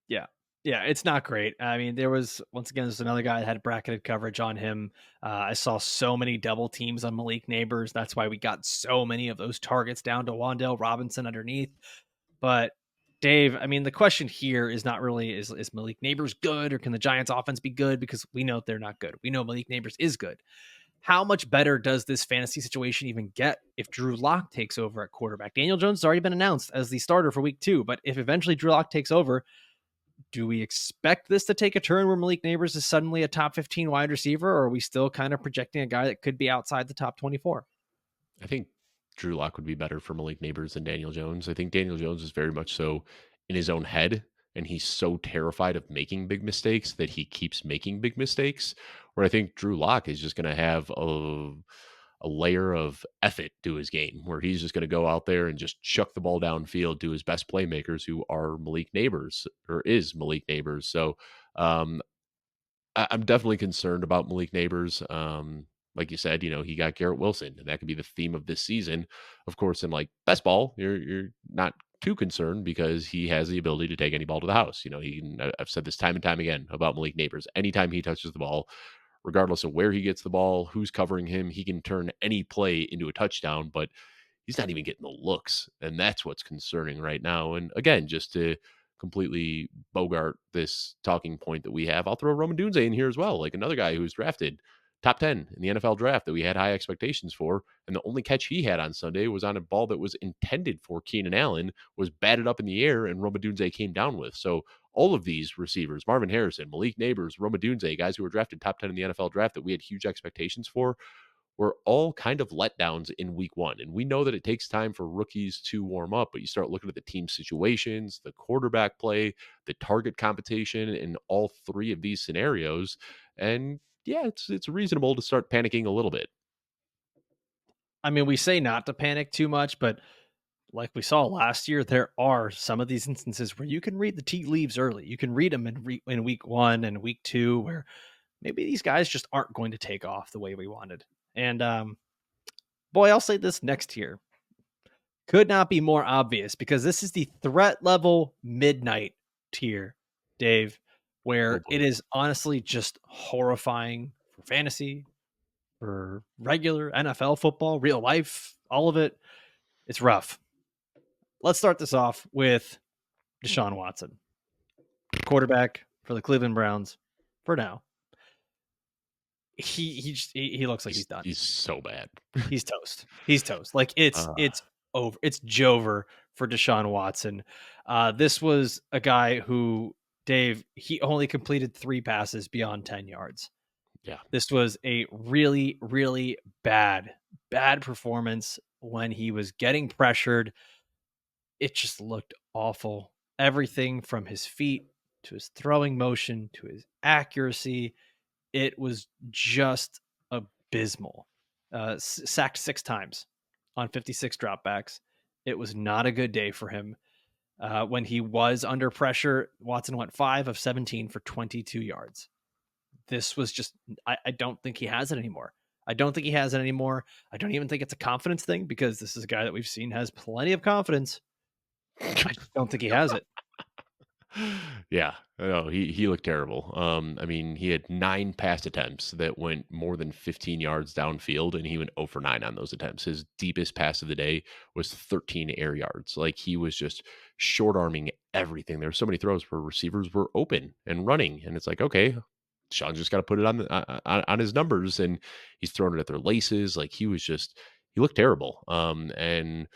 Yeah. Yeah, it's not great. I mean, there's another guy that had bracketed coverage on him. I saw so many double teams on Malik Nabers. That's why we got so many of those targets down to Wan'Dale Robinson underneath. But Dave, I mean, the question here is not really is Malik Nabers good, or can the Giants offense be good? Because we know they're not good. We know Malik Nabers is good. How much better does this fantasy situation even get if Drew Lock takes over at quarterback? Daniel Jones has already been announced as the starter for week 2, but if eventually Drew Lock takes over, do we expect this to take a turn where Malik Nabers is suddenly a top 15 wide receiver, or are we still kind of projecting a guy that could be outside the top 24? I think Drew Lock would be better for Malik Nabers than Daniel Jones. I think Daniel Jones is very much so in his own head, and he's so terrified of making big mistakes that he keeps making big mistakes. Where I think Drew Lock is just going to have a layer of effort to his game, where he's just going to go out there and just chuck the ball downfield to his best playmakers, who are Malik Nabers, or is Malik Nabers. So I'm definitely concerned about Malik Nabers. Like you said, he got Garrett Wilson, and that could be the theme of this season. Of course, in like best ball, you're not too concerned because he has the ability to take any ball to the house. I've said this time and time again about Malik Nabers. Anytime he touches the ball, regardless of where he gets the ball, who's covering him, he can turn any play into a touchdown. But he's not even getting the looks, and that's what's concerning right now. And again, just to completely bogart this talking point that we have, I'll throw Roman Dunze in here as well, like another guy who's drafted top 10 in the NFL draft that we had high expectations for. And the only catch he had on Sunday was on a ball that was intended for Keenan Allen, was batted up in the air, and Roman Dunze came down with. So all of these receivers, Marvin Harrison, Malik Nabers, Roman Dunze, guys who were drafted top 10 in the NFL draft that we had huge expectations for, were all kind of letdowns in week one. And we know that it takes time for rookies to warm up, but you start looking at the team situations, the quarterback play, the target competition in all three of these scenarios. And yeah, it's reasonable to start panicking a little bit. I mean, we say not to panic too much, but like we saw last year, there are some of these instances where you can read the tea leaves early. You can read them in week one and week two, where maybe these guys just aren't going to take off the way we wanted. And boy, I'll say this next year could not be more obvious because this is the threat level midnight tier, Dave, Oh where boy. it is honestly just horrifying for fantasy, for regular NFL football, real life, all of it. It's rough. Let's start this off with Deshaun Watson, quarterback for the Cleveland Browns for now. He looks like he's done. He's so bad. He's toast. He's toast. Like it's Uh, it's over. It's Jover for Deshaun Watson. This was a guy who, Dave, he only completed 3 passes beyond 10 yards. yeah. This was a really, really bad performance when he was getting pressured. It just looked awful. Everything from his feet to his throwing motion to his accuracy, it was just abysmal. Sacked 6 times on 56 dropbacks. It was not a good day for him. When he was under pressure, Watson went 5 of 17 for 22 yards. This was just, I don't think he has it anymore. I don't think he has it anymore. I don't even think it's a confidence thing because this is a guy that we've seen has plenty of confidence. I just don't think he has it. Yeah, no, he looked terrible. I mean, he had 9 pass attempts that went more than 15 yards downfield, and he went 0 for 9 on those attempts. His deepest pass of the day was 13 air yards. Like he was just short arming everything. There were so many throws where receivers were open and running, and it's like, okay, Sean just got to put it on his numbers, and he's throwing it at their laces. Like he looked terrible. And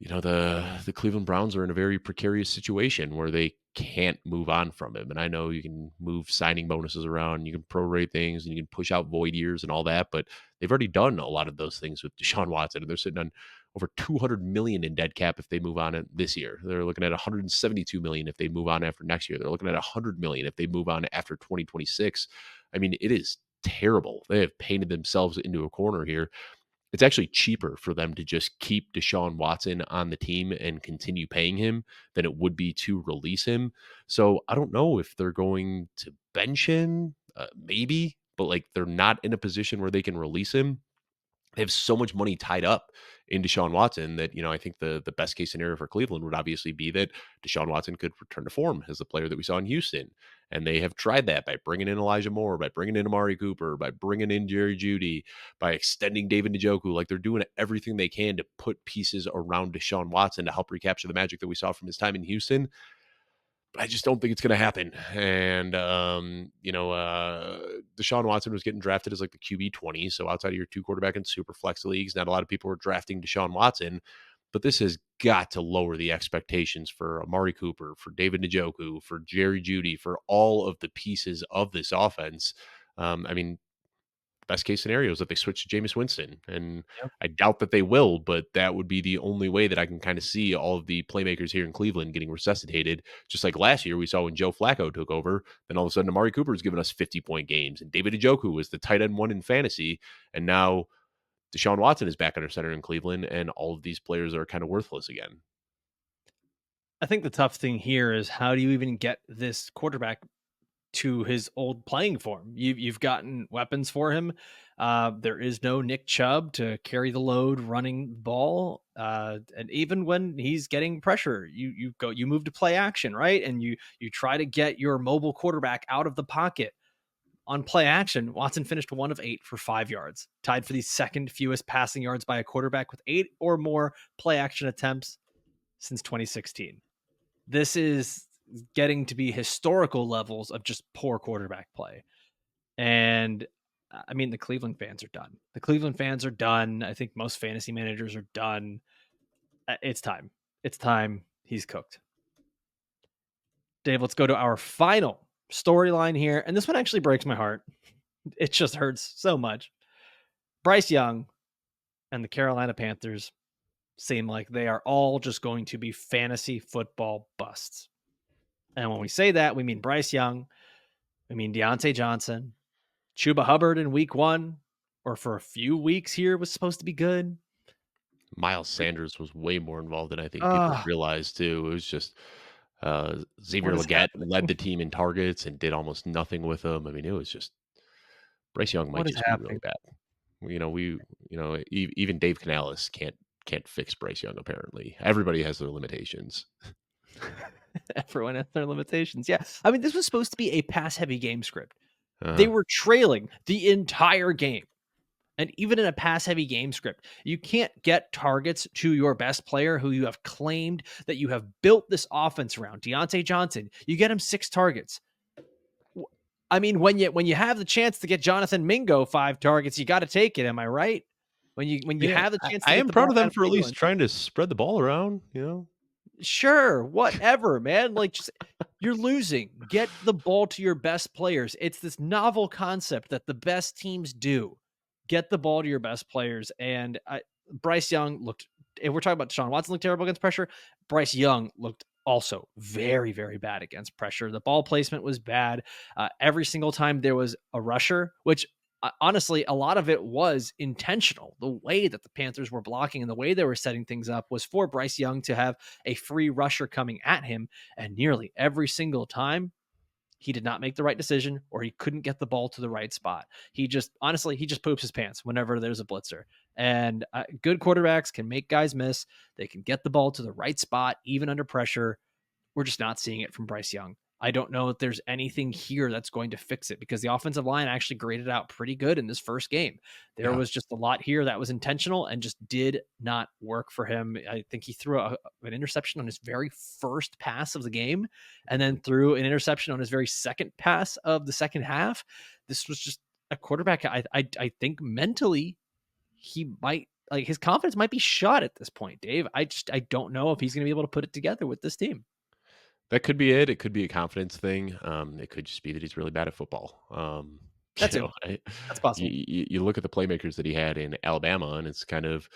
the Cleveland Browns are in a very precarious situation where they can't move on from him. And I know you can move signing bonuses around, you can prorate things, and you can push out void years and all that, but they've already done a lot of those things with Deshaun Watson, and they're sitting on over 200 million in dead cap if they move on it this year. They're looking at 172 million if they move on after next year. They're looking at 100 million if they move on after 2026. I mean, it is terrible. They have painted themselves into a corner here. It's actually cheaper for them to just keep Deshaun Watson on the team and continue paying him than it would be to release him. So I don't know if they're going to bench him, maybe, but like they're not in a position where they can release him. They have so much money tied up in Deshaun Watson that, I think the best case scenario for Cleveland would obviously be that Deshaun Watson could return to form as the player that we saw in Houston. And they have tried that by bringing in Elijah Moore, by bringing in Amari Cooper, by bringing in Jerry Jeudy, by extending David Njoku. Like they're doing everything they can to put pieces around Deshaun Watson to help recapture the magic that we saw from his time in Houston. I just don't think it's going to happen. And, Deshaun Watson was getting drafted as like the QB 20. So outside of your 2 quarterback and super flex leagues, not a lot of people were drafting Deshaun Watson. But this has got to lower the expectations for Amari Cooper, for David Njoku, for Jerry Jeudy, for all of the pieces of this offense. I mean, best case scenario is that they switch to Jameis Winston. And Yep. I doubt that they will, but that would be the only way that I can kind of see all of the playmakers here in Cleveland getting resuscitated. Just like last year, we saw when Joe Flacco took over, then all of a sudden Amari Cooper is giving us 50-point games, and David Njoku was the tight end 1 in fantasy. And now Deshaun Watson is back under center in Cleveland, and all of these players are kind of worthless again. I think the tough thing here is how do you even get this quarterback to his old playing form. You've gotten weapons for him. There is no Nick Chubb to carry the load running the ball. And even when he's getting pressure, you move to play action, right? And you try to get your mobile quarterback out of the pocket. On play action, Watson finished 1 of 8 for 5 yards, tied for the second fewest passing yards by a quarterback with 8 or more play action attempts since 2016. This is getting to be historical levels of just poor quarterback play. And I mean, the Cleveland fans are done. The Cleveland fans are done. I think most fantasy managers are done. It's time. It's time. He's cooked. Dave, let's go to our final storyline here. And this one actually breaks my heart. It just hurts so much. Bryce Young and the Carolina Panthers seem like they are all just going to be fantasy football busts. And when we say that, we mean Bryce Young, we mean Diontae Johnson, Chuba Hubbard in week 1, or for a few weeks here was supposed to be good. Miles Sanders was way more involved than I think people realized too. It was just Xavier Legette led the team in targets and did almost nothing with them. I mean, it was just Bryce Young might just be really bad. Even Dave Canales can't fix Bryce Young. Apparently, everybody has their limitations. Everyone has their limitations. Yeah, I mean, this was supposed to be a pass-heavy game script. They were trailing the entire game. And even in a pass-heavy game script, you can't get targets to your best player who you have claimed that you have built this offense around. Diontae Johnson, you get him 6 targets. I mean, when you have the chance to get Jonathan Mingo 5 targets, you got to take it. Am I right? When you have the chance, I am proud of them for at least trying to spread the ball around. Sure, whatever, man. Like, just, you're losing. Get the ball to your best players. It's this novel concept that the best teams do. Get the ball to your best players. And Bryce Young looked, if we're talking about Deshaun Watson looked terrible against pressure, Bryce Young looked also very, very bad against pressure. The ball placement was bad. Every single time there was a rusher, which honestly, a lot of it was intentional. The way that the Panthers were blocking and the way they were setting things up was for Bryce Young to have a free rusher coming at him. And nearly every single time, he did not make the right decision or he couldn't get the ball to the right spot. He just poops his pants whenever there's a blitzer. And good quarterbacks can make guys miss. They can get the ball to the right spot, even under pressure. We're just not seeing it from Bryce Young. I don't know if there's anything here that's going to fix it because the offensive line actually graded out pretty good in this first game. There was just a lot here that was intentional and just did not work for him. I think he threw an interception on his very first pass of the game and then threw an interception on his very second pass of the second half. This was just a quarterback. I think mentally he might, like, his confidence might be shot at this point, Dave. I don't know if he's going to be able to put it together with this team. That could be it. It could be a confidence thing. It could just be that he's really bad at football. That's possible. You look at the playmakers that he had in Alabama, and it's kind of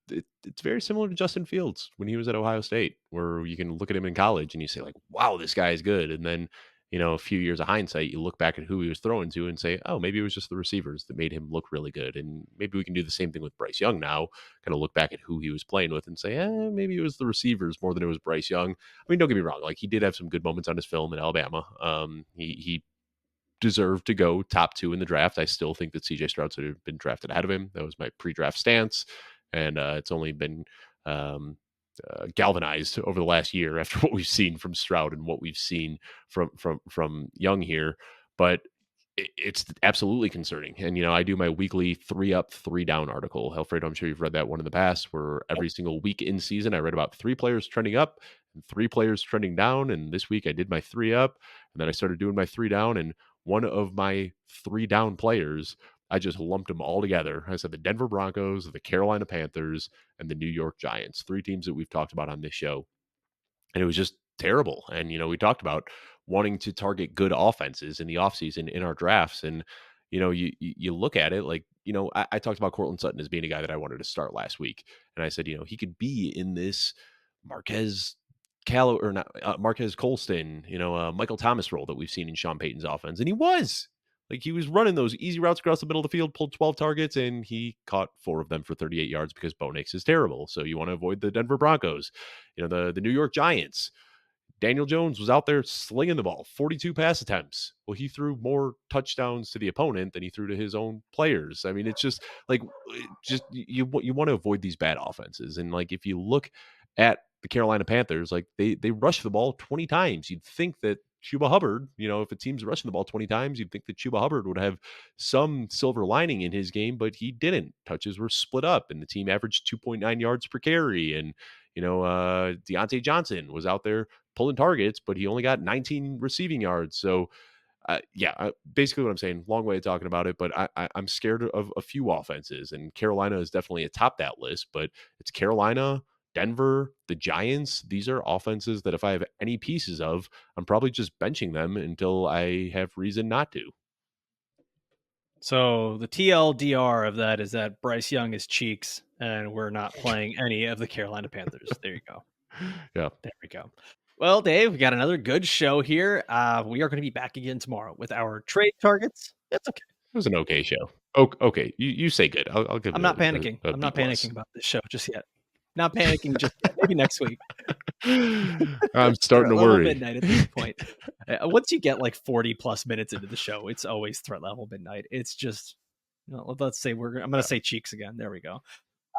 it's very similar to Justin Fields when he was at Ohio State, where you can look at him in college and you say like, "Wow, this guy is good," and then a few years of hindsight, you look back at who he was throwing to and say, "Oh, maybe it was just the receivers that made him look really good." And maybe we can do the same thing with Bryce Young now. Kind of look back at who he was playing with and say, maybe it was the receivers more than it was Bryce Young. I mean, don't get me wrong; like he did have some good moments on his film in Alabama. He deserved to go top 2 in the draft. I still think that CJ Stroud should have been drafted ahead of him. That was my pre-draft stance, and it's only been galvanized over the last year after what we've seen from Stroud and what we've seen from Young here. But it's absolutely concerning. And I do my weekly 3 up, 3 down article. Alfredo, I'm sure you've read that one in the past, where every single week in season I read about 3 players trending up and 3 players trending down. And this week I did my 3 up, and then I started doing my 3 down, and one of my 3 down players, I just lumped them all together. I said the Denver Broncos, the Carolina Panthers, and the New York Giants, 3 teams that we've talked about on this show. And it was just terrible. And, we talked about wanting to target good offenses in the offseason in our drafts. And, you look at it like, I talked about Courtland Sutton as being a guy that I wanted to start last week. And I said, he could be in this Marquez Colston, Michael Thomas role that we've seen in Sean Payton's offense. And he was running those easy routes across the middle of the field, pulled 12 targets, and he caught 4 of them for 38 yards because Bo Nix is terrible. So you want to avoid the Denver Broncos, the New York Giants. Daniel Jones was out there slinging the ball, 42 pass attempts. Well, he threw more touchdowns to the opponent than he threw to his own players. I mean, it's just like, just you want to avoid these bad offenses. And like, if you look at the Carolina Panthers, like they rush the ball 20 times. You'd think that Chuba Hubbard, if a team's rushing the ball 20 times, you'd think that Chuba Hubbard would have some silver lining in his game, but he didn't. Touches were split up, and the team averaged 2.9 yards per carry. And Diontae Johnson was out there pulling targets, but he only got 19 receiving yards. So, basically what I'm saying, long way of talking about it, but I'm scared of a few offenses, and Carolina is definitely atop that list, but it's Carolina, Denver, the Giants. These are offenses that if I have any pieces of, I'm probably just benching them until I have reason not to. So the TLDR of that is that Bryce Young is cheeks, and we're not playing any of the Carolina Panthers. There you go. Yeah. There we go. Well, Dave, we got another good show here. We are going to be back again tomorrow with our trade targets. It's okay. It was an okay show. Okay. You say good. I'll give it I'm not panicking. I'm not panicking about this show just yet. Not panicking just yet. Maybe next week. I'm starting to worry. Midnight at this point. Once you get like 40 plus minutes into the show, it's always threat level midnight. It's just, let's say I'm going to say cheeks again. There we go.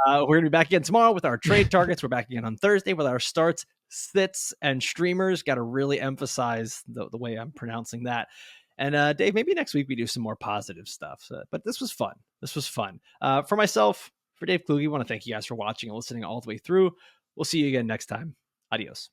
We're going to be back again tomorrow with our trade targets. We're back again on Thursday with our starts, sits, and streamers. Got to really emphasize the way I'm pronouncing that. And Dave, maybe next week we do some more positive stuff. But this was fun. For myself, for Dave Kluge, I want to thank you guys for watching and listening all the way through. We'll see you again next time. Adios.